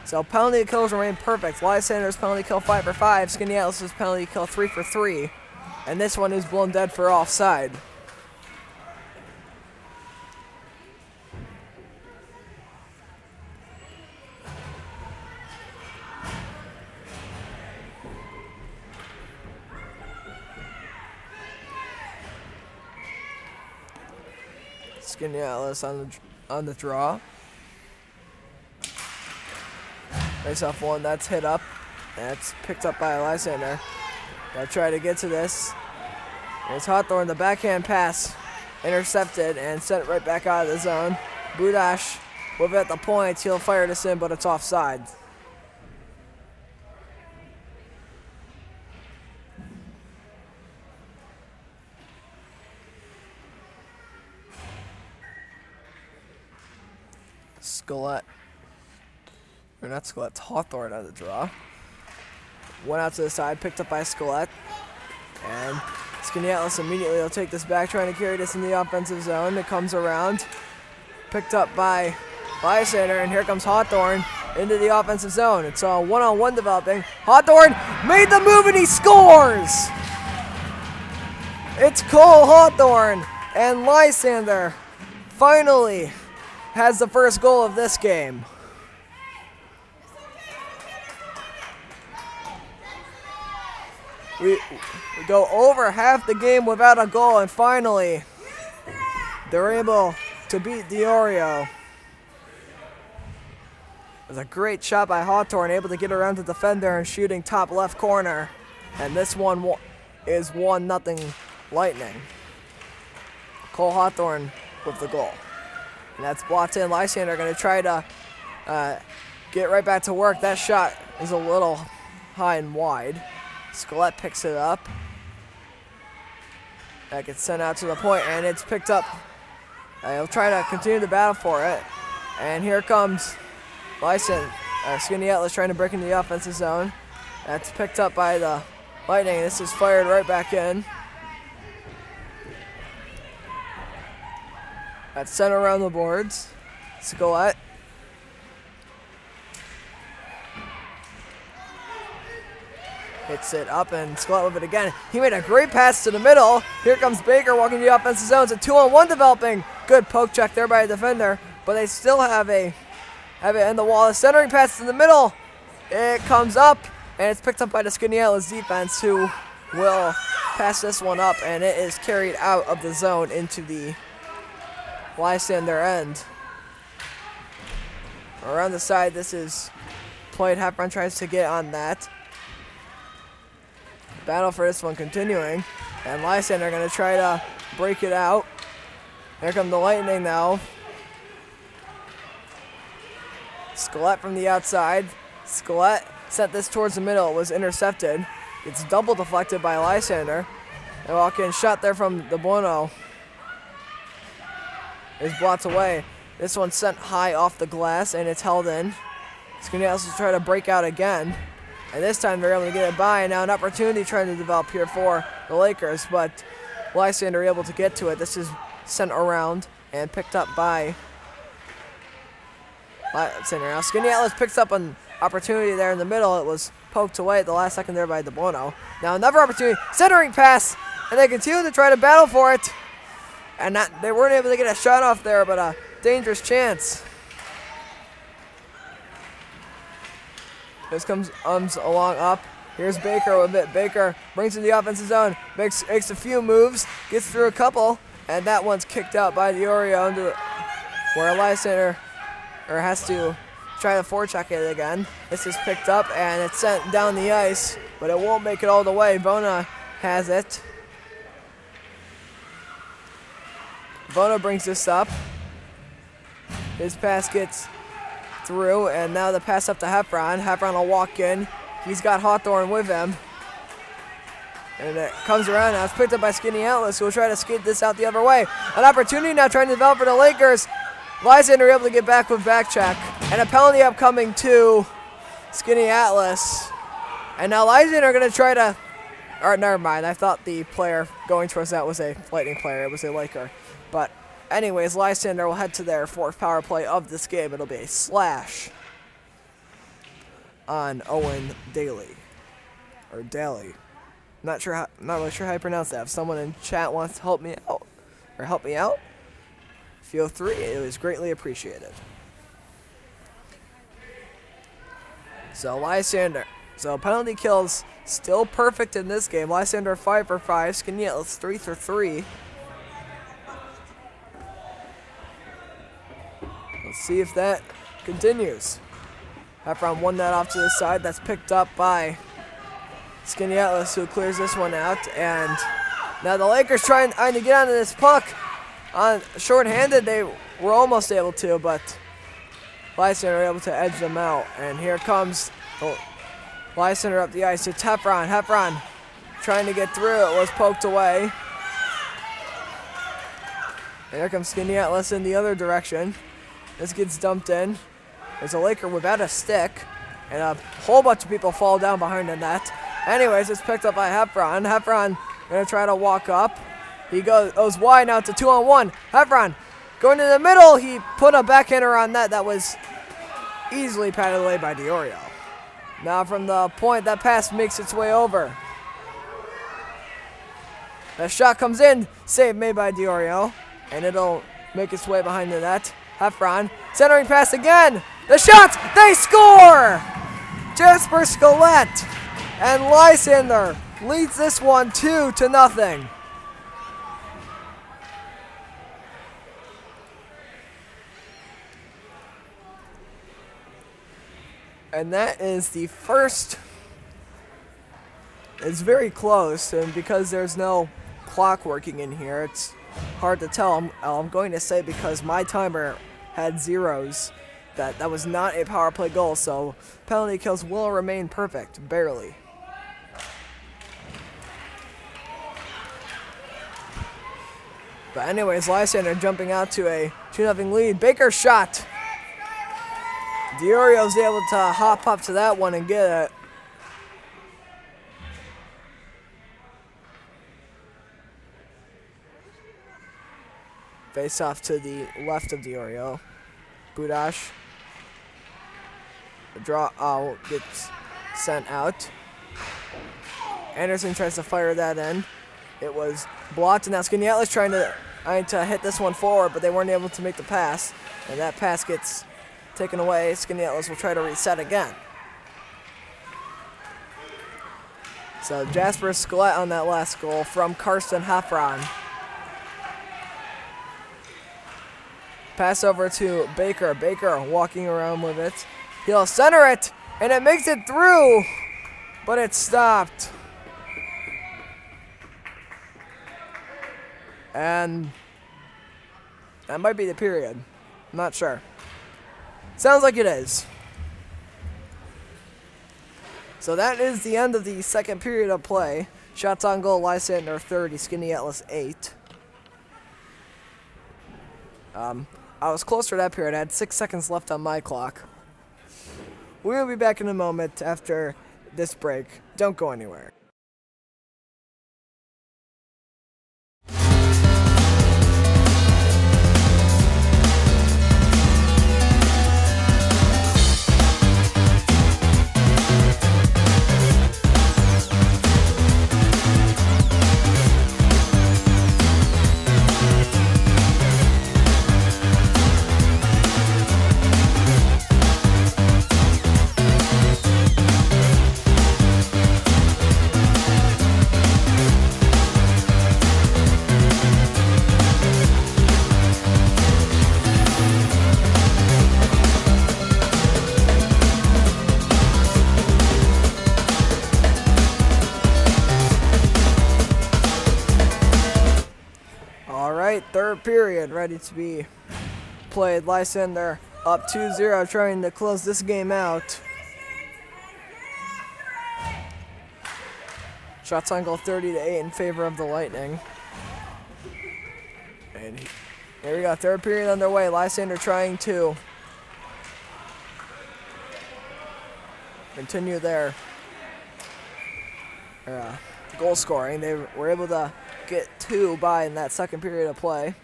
So penalty kills remain perfect. Lysander's penalty kill 5 for 5. Skaneateles' penalty kill 3 for 3. And this one is blown dead for offside. Skaneateles on the draw. Face off one, that's hit up. That's picked up by Lysander. They'll try to get to this. It's Hawthorne, the backhand pass. Intercepted and sent right back out of the zone. Budash with it at the point. He'll fire this in, but it's offside. Skelett, or not Skelett, Hawthorne on the draw. Went out to the side, picked up by Skelett. And Skaneateles immediately will take this back, trying to carry this in the offensive zone. It comes around, picked up by Lysander, and here comes Hawthorne into the offensive zone. It's a one-on-one developing. Hawthorne made the move and he scores! It's Cole Hawthorne, and Lysander finally has the first goal of this game. We go over half the game without a goal, and finally they're able to beat Diorio. It was a great shot by Hawthorne, able to get around the defender and shooting top left corner. And this one is 1-0 Lightning. Cole Hawthorne with the goal. And that's blocked in. Lysander going to try to get right back to work. That shot is a little high and wide. Skelett picks it up. That gets sent out to the point, and it's picked up. He'll try to continue the battle for it. And here comes Skaneateles trying to break into the offensive zone. That's picked up by the Lightning. This is fired right back in. That's sent around the boards. Skelett. Hits it up, and Skelett with it again. He made a great pass to the middle. Here comes Baker walking to the offensive zone. It's a 2-on-1 developing. Good poke check there by the defender, but they still have it in the wall. The centering pass in the middle. It comes up, and it's picked up by the Skaneateles defense, who will pass this one up, and it is carried out of the zone into the Lysander end. Around the side, this is played. Hepburn tries to get on that. Battle for this one continuing, and Lysander going to try to break it out. Here come the Lightning now. Skaneateles from the outside. Skaneateles sent this towards the middle. It was intercepted. It's double deflected by Lysander. And walk-in shot there from the Bueno is blocked away. This one's sent high off the glass, and it's held in. Skaneateles will try to break out again. And this time they're able to get it by. And now an opportunity trying to develop here for the Lakers, but Lysander able to get to it. This is sent around and picked up by Lysander. Now Skaneateles picks up an opportunity there in the middle. It was poked away at the last second there by the Bueno. Now another opportunity, centering pass, and they continue to try to battle for it. And they weren't able to get a shot off there, but a dangerous chance. This comes along up. Here's Baker with it. Baker brings in the offensive zone, makes a few moves, gets through a couple, and that one's kicked out by Diorio into where Lysander has to try to forecheck it again. This is picked up and it's sent down the ice, but it won't make it all the way. Bona has it. Bona brings this up. His pass gets through, and now the pass up to Hepburn. Hepburn will walk in. He's got Hawthorne with him. And it comes around now. It's picked up by Skaneateles, who will try to skate this out the other way. An opportunity now trying to develop for the Lakers. Lysander able to get back with back check. And a penalty upcoming to Skaneateles. And now Lysander are going to try to... Or never mind. I thought the player going towards that was a Lightning player. It was a Laker. But anyways, Lysander will head to their fourth power play of this game. It'll be a slash on Owen Daly. Or Daly. Not really sure how I pronounce that. If someone in chat wants to help me out, feel free. It was greatly appreciated. So Lysander. So penalty kills still perfect in this game. Lysander 5 for 5. Skaneateles 3 for 3. Let's see if that continues. Hepburn won that off to the side. That's picked up by Skaneateles, who clears this one out. And now the Lakers trying to get onto this puck. On short-handed, they were almost able to, but Lysander were able to edge them out. And here comes Lysander up the ice. It's Hepburn. Hepburn trying to get through. It was poked away. And here comes Skaneateles in the other direction. This gets dumped in. There's a Laker without a stick, and a whole bunch of people fall down behind the net. Anyways, it's picked up by Hepburn. Hepburn going to try to walk up. He goes wide now to 2-on-1. Hepburn going to the middle. He put a backhander on that. That was easily patted away by Diorio. Now from the point, that pass makes its way over. The shot comes in. Save made by Diorio, and it'll make its way behind the net. Hepburn, centering pass again. The shots, they score! Jasper Skaneateles and Lysander leads this one 2-0. And that is the first. It's very close, and because there's no clock working in here, it's hard to tell. I'm going to say because my timer had zeros that was not a power play goal, so penalty kills will remain perfect, barely. But anyways, Lysander jumping out to a 2-0 lead. Baker's shot. Diorio's able to hop up to that one and get it. Face off to the left of Diorio. Budash. The draw gets sent out. Anderson tries to fire that in. It was blocked, and now Skaneateles trying to hit this one forward, but they weren't able to make the pass. And that pass gets taken away. Skaneateles will try to reset again. So Jasper Skelett on that last goal from Karsten Heffron. Pass over to Baker. Baker walking around with it. He'll center it, and it makes it through, but it's stopped. And that might be the period. I'm not sure. Sounds like it is. So that is the end of the second period of play. Shots on goal, Lysander 30, Skaneateles 8. I was closer to that period. I had 6 seconds left on my clock. We will be back in a moment after this break. Don't go anywhere. Third period ready to be played. Lysander up 2-0, trying to close this game out. Shots on goal 30-8 in favor of the Lightning. And here we go, third period underway. Lysander trying to continue their goal scoring. They were able to get 2 by in that second period of play.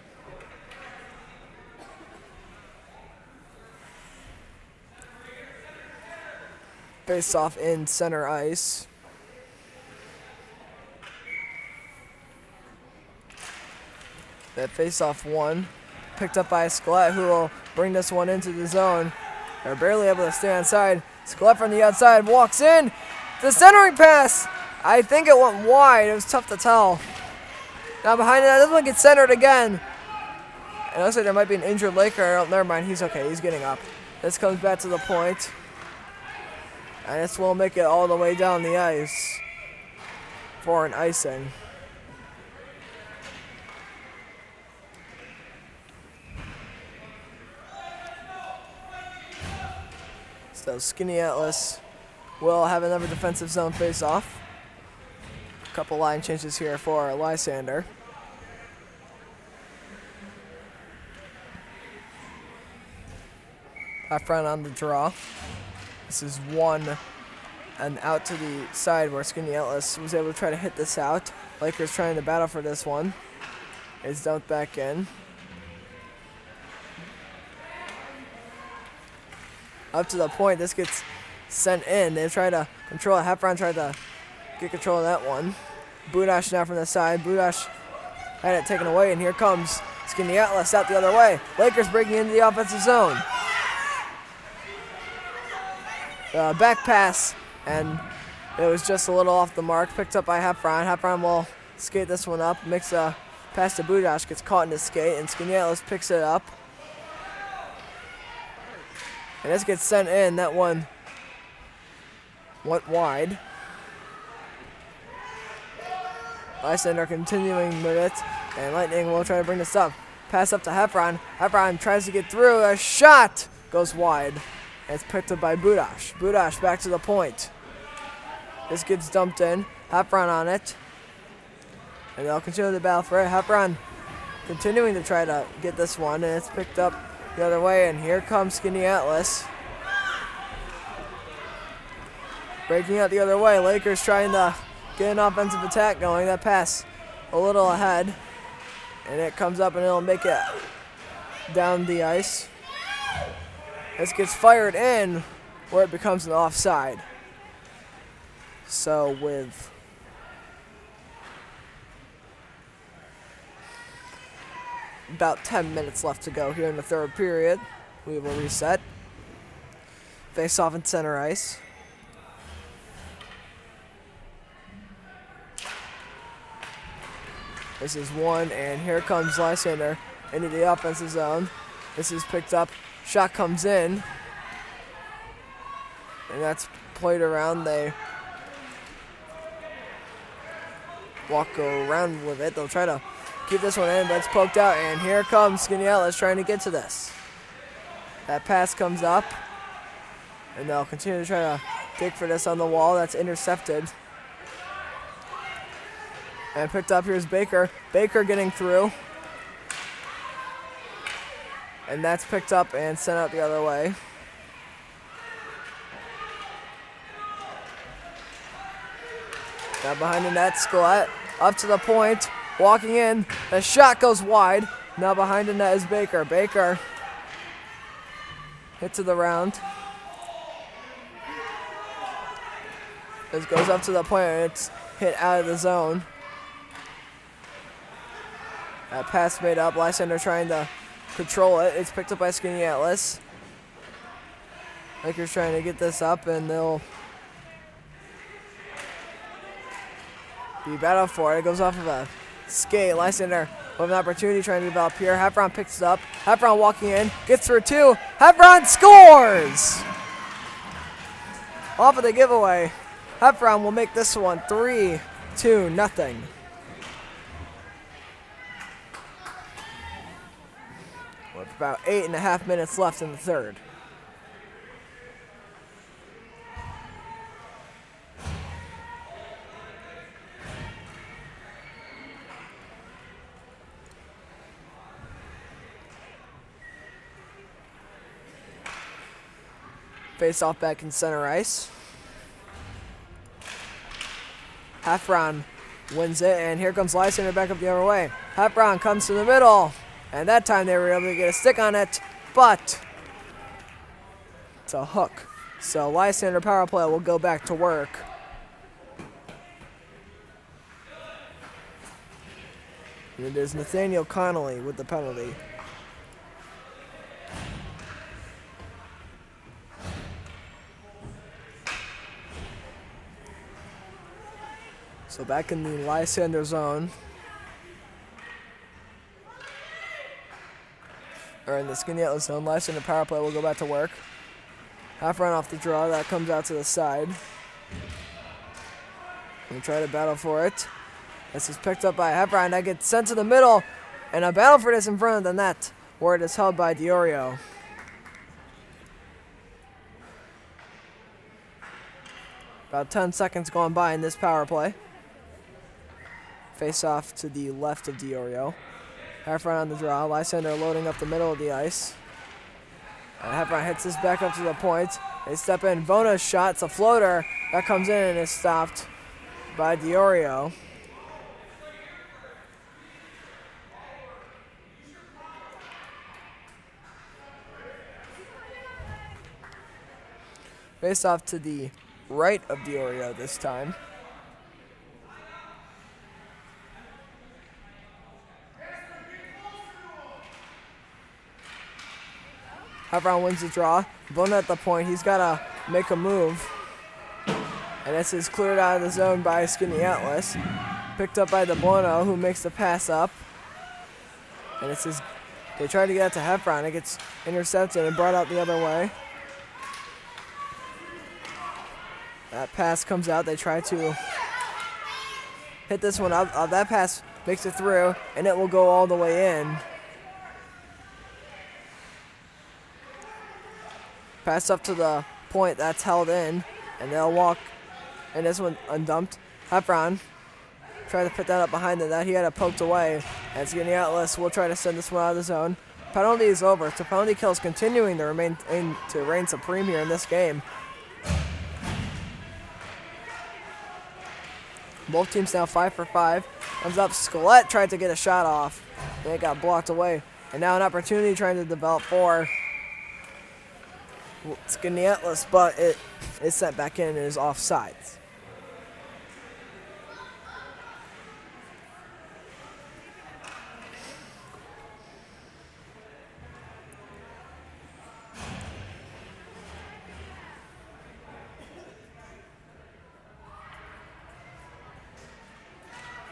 Face off in center ice. That face off one. Picked up by Skelett, who will bring this one into the zone. They're barely able to stay on side. Skelett from the outside walks in. The centering pass. I think it went wide. It was tough to tell. Now behind that, this one gets centered again. It looks like there might be an injured Laker. Oh, never mind. He's okay. He's getting up. This comes back to the point. And this will make it all the way down the ice for an icing. So Skaneateles will have another defensive zone face-off. Couple line changes here for Lysander. Up front on the draw. This is one and out to the side where Skaneateles was able to try to hit this out. Lakers trying to battle for this one. It's dumped back in. Up to the point, this gets sent in. They try to control it. Heffron tried to get control of that one. Budash now from the side. Budash had it taken away, and here comes Skaneateles out the other way. Lakers breaking into the offensive zone. Back pass, and it was just a little off the mark. Picked up by Heffron. Heffron will skate this one up. Makes a pass to Budash. Gets caught in his skate, and Skaneateles picks it up. And this gets sent in. That one went wide. Lysander continuing with it, and Lightning will try to bring this up. Pass up to Heffron. Heffron tries to get through. A shot goes wide. And it's picked up by Budash. Budash back to the point. This gets dumped in. Heffron on it. And they'll continue the battle for it. Heffron continuing to try to get this one, and it's picked up the other way, and here comes Skaneateles. Breaking out the other way. Lakers trying to get an offensive attack going. That pass a little ahead, and it comes up and it'll make it down the ice. This gets fired in where it becomes an offside. So with about 10 minutes left to go here in the third period, we will reset. Face off in center ice. This is one, and here comes Lysander into the offensive zone. This is picked up. Shot comes in. And that's played around. They walk around with it. They'll try to keep this one in, but it's poked out. And here comes Skaneateles trying to get to this. That pass comes up. And they'll continue to try to dig for this on the wall. That's intercepted. And picked up. Here's Baker. Baker getting through. And that's picked up and sent out the other way. Now behind the net, Skelett up to the point, walking in. The shot goes wide. Now behind the net is Baker. Baker hit to the round. This goes up to the point and it's hit out of the zone. That pass made up. Lysander trying to control it. It's picked up by Skaneateles. Lakers trying to get this up, and they'll be battled for it. It goes off of a skate. Lysander with an opportunity trying to develop here. Heffron picks it up. Heffron walking in. Gets through two. Heffron scores! Off of the giveaway. Heffron will make this one 3-2-0. With about 8.5 minutes left in the third. Face off back in center ice. Heffron wins it, and here comes Lysander back up the other way. Heffron comes to the middle, and that time they were able to get a stick on it, but it's a hook. So Lysander power play will go back to work. And it is Nathaniel Connolly with the penalty. So back in the Lysander zone. Or in the Skaneateles zone. Lysander power play will go back to work. Half run off the draw. That comes out to the side. We try to battle for it. This is picked up by Heffron. That gets sent to the middle. And a battle for this in front of the net, where it is held by Diorio. About 10 seconds going by in this power play. Face off to the left of Diorio. Heffron on the draw. Lysander loading up the middle of the ice. And Heffron hits this back up to the point. They step in. Vona's shot. It's a floater. That comes in and is stopped by Diorio. Face off to the right of Diorio this time. Heffron wins the draw. Bona at the point. He's got to make a move. And this is cleared out of the zone by Skaneateles. Picked up by the Bono, who makes the pass up. And this is, they try to get out to Heffron. It gets intercepted and brought out the other way. That pass comes out. They try to hit this one up. That pass makes it through, and it will go all the way in. Pass up to the point. That's held in, and they'll walk. And this one undumped. Heffron try to put that up behind the net. He had it poked away. And Skaneateles will try to send this one out of the zone. Penalty is over. So penalty kills continuing to reign supreme here in this game. Both teams now 5 for 5. Comes up. Skelett tried to get a shot off. And it got blocked away. And now an opportunity trying to develop for Skaneateles, but it is sent back in and is offsides.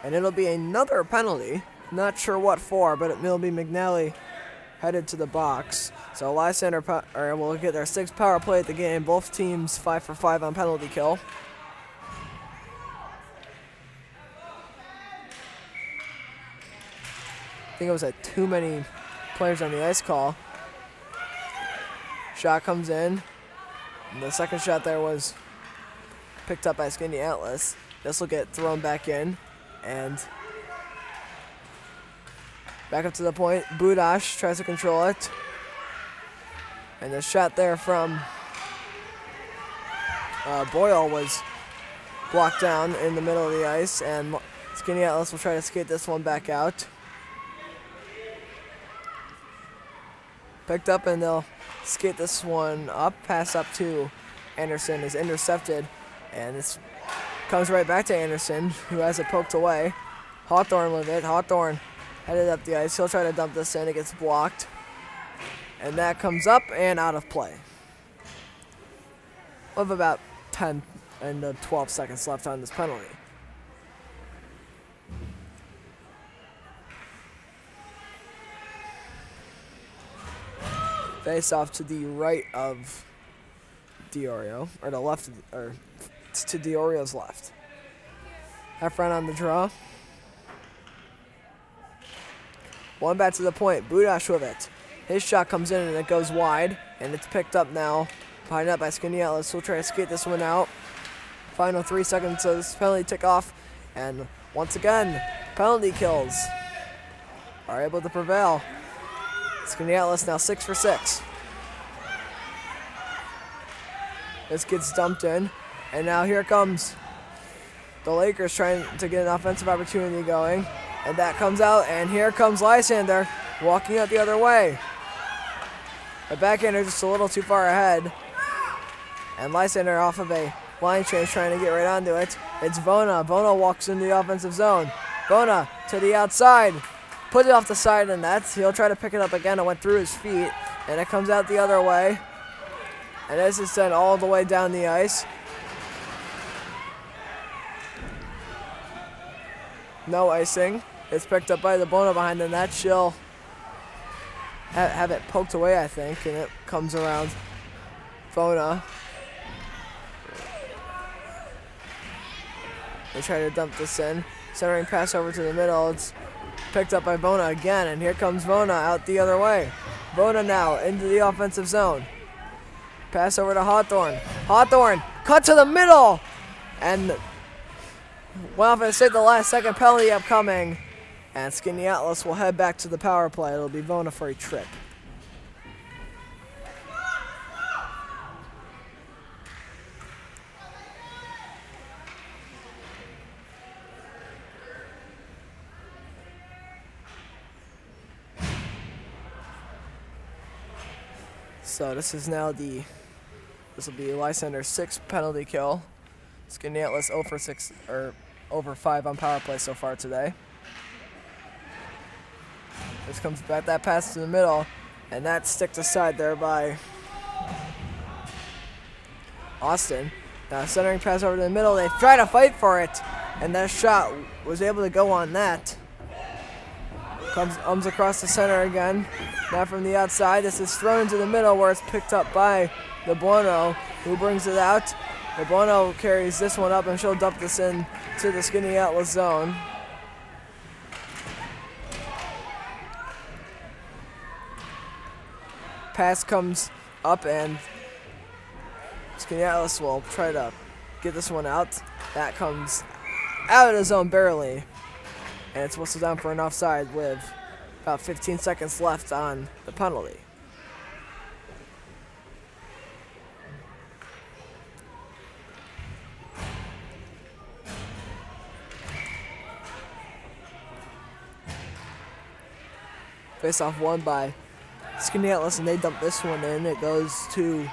And it'll be another penalty. Not sure what for, but it'll be McNally headed to the box. So Lysander will get their 6th power play at the game. Both teams 5 for 5 on penalty kill. I think it was too many players on the ice call. Shot comes in. And the second shot there was picked up by Skaneateles. This will get thrown back in. And back up to the point. Budash tries to control it. And the shot there from Boyle was blocked down in the middle of the ice. And Skaneateles will try to skate this one back out. Picked up, and they'll skate this one up. Pass up to Anderson is intercepted. And this comes right back to Anderson, who has it poked away. Hawthorne with it. Hawthorne headed up the ice. He'll try to dump this in. It gets blocked. And that comes up and out of play. With about 10 and 12 seconds left on this penalty. Face off to the right of Diorio, or the left, or to Diorio's left. Half front on the draw. One back to the point. Budash with it. His shot comes in and it goes wide, and it's picked up now. Behind up by Skaneateles. He'll try to skate this one out. Final 3 seconds of this penalty tick off, and once again, penalty kills are able to prevail. Skaneateles now 6 for 6. This gets dumped in, and now here comes the Lakers trying to get an offensive opportunity going, and that comes out, and here comes Lysander walking out the other way. The backhander just a little too far ahead, and Lysander off of a line change trying to get right onto it. It's Vona. Vona walks into the offensive zone. Vona to the outside. Put it off the side, and he'll try to pick it up again. It went through his feet, and it comes out the other way. And this is sent all the way down the ice. No icing. It's picked up by the Bono behind the net. She'll have it poked away, I think, and it comes around Vona. They try to dump this in. Centering pass over to the middle. It's picked up by Vona again, and here comes Vona out the other way. Vona now into the offensive zone. Pass over to Hawthorne. Hawthorne cut to the middle, and went off and saved the last second penalty upcoming. And Skaneateles will head back to the power play. It'll be Vona for a trip. So this will be Lysander's 6th penalty kill. Skaneateles 0 for 6 or over 5 on power play so far today. This comes back, that pass to the middle, and that's sticked aside there by Austin. Now centering pass over to the middle. They try to fight for it, and that shot was able to go on that. Comes across the center again. Now from the outside, this is thrown into the middle where it's picked up by the Bono, who brings it out. The Bono carries this one up, and she'll dump this in to the Skaneateles zone. Pass comes up, and Skaneateles will try to get this one out. That comes out of the zone barely, and it's whistled down for an offside with about 15 seconds left on the penalty. Face off won by Skaneateles, and they dump this one in. It goes to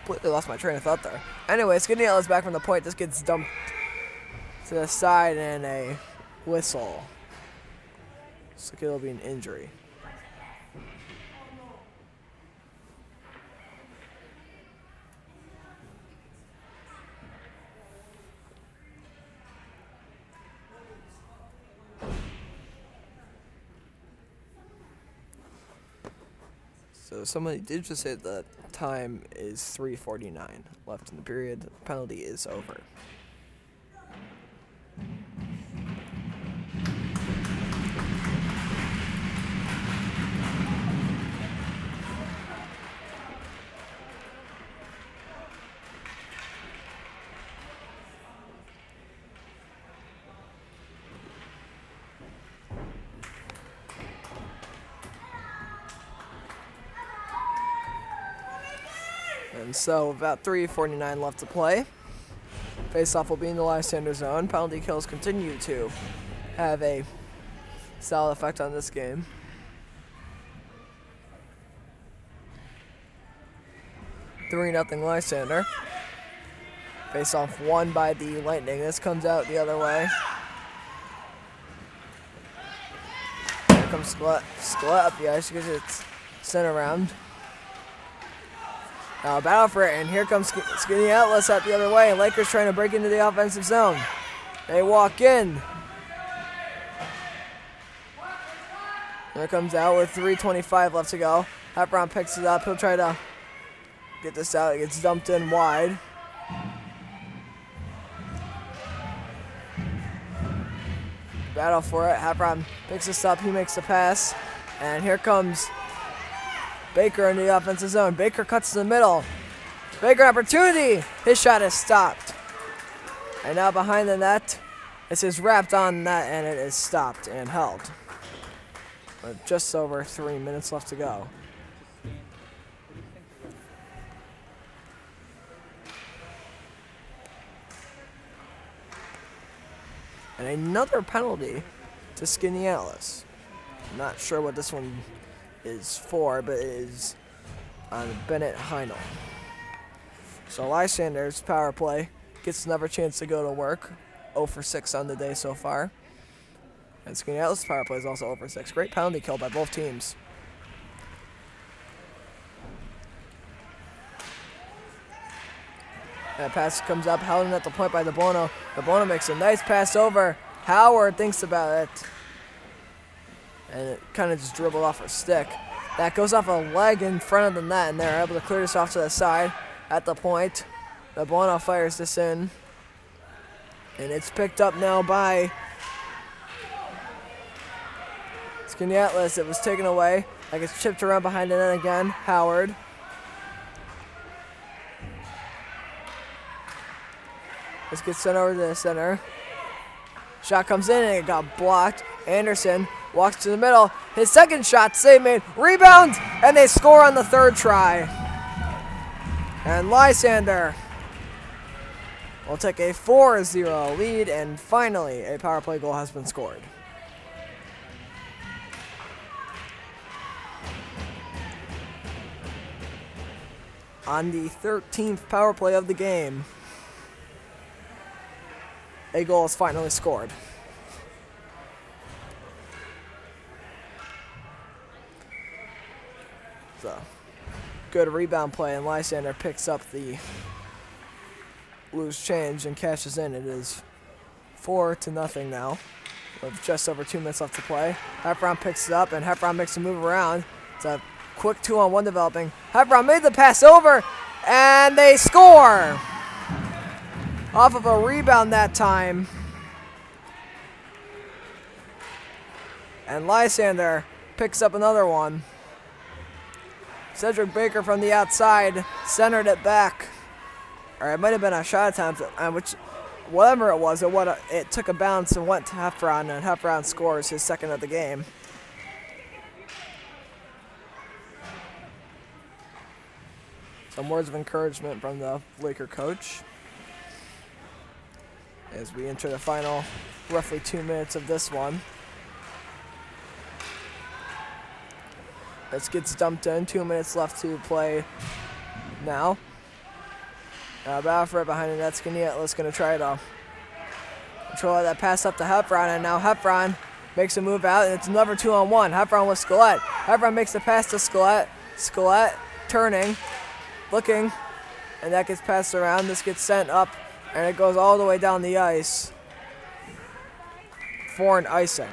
completely lost my train of thought there. Anyway, Skaneateles back from the point. This gets dumped to the side, and a whistle. Looks like it'll be an injury. So somebody did just say that time is 3:49 left in the period. The penalty is over. And so, about 3:49 left to play. Face-off will be in the Lysander zone. Penalty kills continue to have a solid effect on this game. 3-0 Lysander. Face-off won by the Lightning. This comes out the other way. Here comes Skillet up the ice. She gets it sent around. Now battle for it, and here comes Skaneateles out the other way, and Lakers trying to break into the offensive zone. They walk in. Here comes out with 3:25 left to go. Heffron picks it up. He'll try to get this out. It gets dumped in wide. Battle for it. Heffron picks this up. He makes the pass. And here comes Baker in the offensive zone. Baker cuts to the middle. Baker opportunity. His shot is stopped. And now behind the net, this is wrapped on net and it is stopped and held. With just over 3 minutes left to go. And another penalty to Skaneateles. Not sure what this one is for, but it is on Bennett Heinel. So Lysander's power play gets another chance to go to work. 0 for 6 on the day so far. And Skaneateles' power play is also 0 for 6. Great penalty kill by both teams. That pass comes up, held in at the point by DeBono. DeBono makes a nice pass over. Howard thinks about it. And it kind of just dribbled off her stick. That goes off a leg in front of the net, and they're able to clear this off to the side at the point. DeBono fires this in. And it's picked up now by Skaneateles. It was taken away. Like it's chipped around behind the net again. Howard. This gets sent over to the center. Shot comes in and it got blocked. Anderson walks to the middle. His second shot, save made. Rebound, and they score on the third try. And Lysander will take a 4-0 lead, and finally a power play goal has been scored. On the 13th power play of the game, a goal is finally scored. So, good rebound play, and Lysander picks up the loose change and cashes in. It is 4-0 now, with just over 2 minutes left to play. Heffron picks it up, and Heffron makes a move around. It's a quick 2-on-1 developing. Heffron made the pass over, and they score! Off of a rebound that time. And Lysander picks up another one. Cedric Baker from the outside centered it back. Or it might have been a shot attempt, which, whatever it was, it took a bounce and went to Heffron, and Heffron scores his second of the game. Some words of encouragement from the Laker coach as we enter the final roughly 2 minutes of this one. This gets dumped in. 2 minutes left to play now. Battle for it behind the net. Skaneateles going to try to control that pass up to Heffron, and now Heffron makes a move out, and it's another 2-on-1. Heffron with Skillet. Heffron makes the pass to Skillet. Skillet turning, looking, and that gets passed around. This gets sent up, and it goes all the way down the ice for an icing.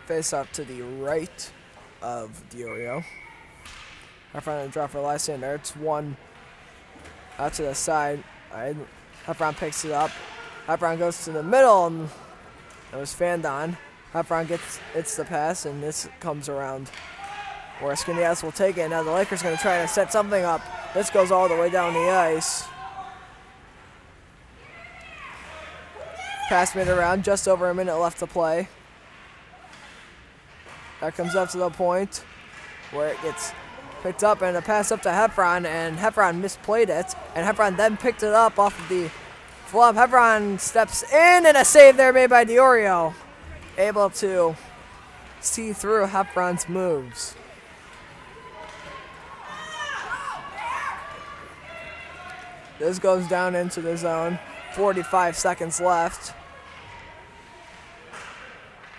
face off to the right of Diorio. Heffron draw for Lysander. It's one out to the side. Alright, Heffron picks it up. Heffron goes to the middle, and it was fanned on. Heffron it's the pass, and this comes around where Skaneateles will take it. Now the Lakers going to try to set something up. This goes all the way down the ice. Pass made around, just over a minute left to play. That comes up to the point where it gets picked up, and a pass up to Heffron, and Heffron misplayed it, and Heffron then picked it up off of the flub. Heffron steps in, and a save there made by Diorio. Able to see through Heffron's moves. This goes down into the zone. 45 seconds left.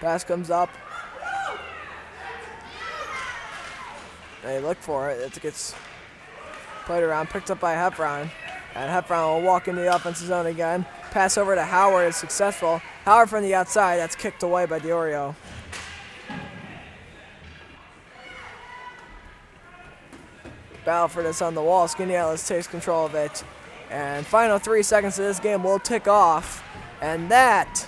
Pass comes up. They look for it. It gets played around, picked up by Heffron. And Heffron will walk into the offensive zone again. Pass over to Howard is successful. Howard from the outside. That's kicked away by Diorio. Battle for this on the wall. Skaneateles takes control of it. And final 3 seconds of this game will tick off. And that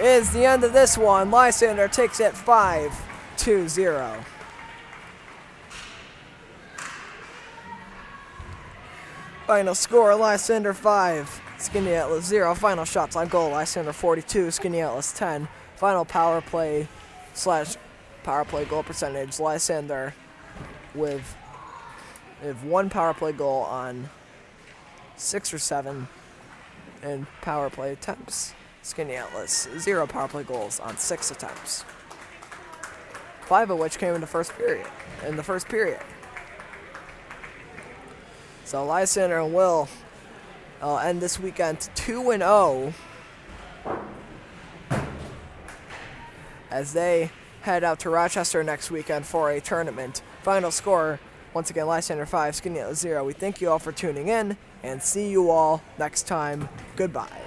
is the end of this one. Lysander takes it 5-0. Final score, Lysander 5, Skaneateles 0. Final shots on goal, Lysander 42, Skaneateles 10. Final power play goal percentage, Lysander with one power play goal on 6 or 7 in power play attempts. Skaneateles 0 power play goals on 6 attempts, 5 of which came in the first period. So Lysander will end this weekend 2-0 as they head out to Rochester next weekend for a tournament. Final score, once again, Lysander 5, Skaneateles 0. We thank you all for tuning in, and see you all next time. Goodbye.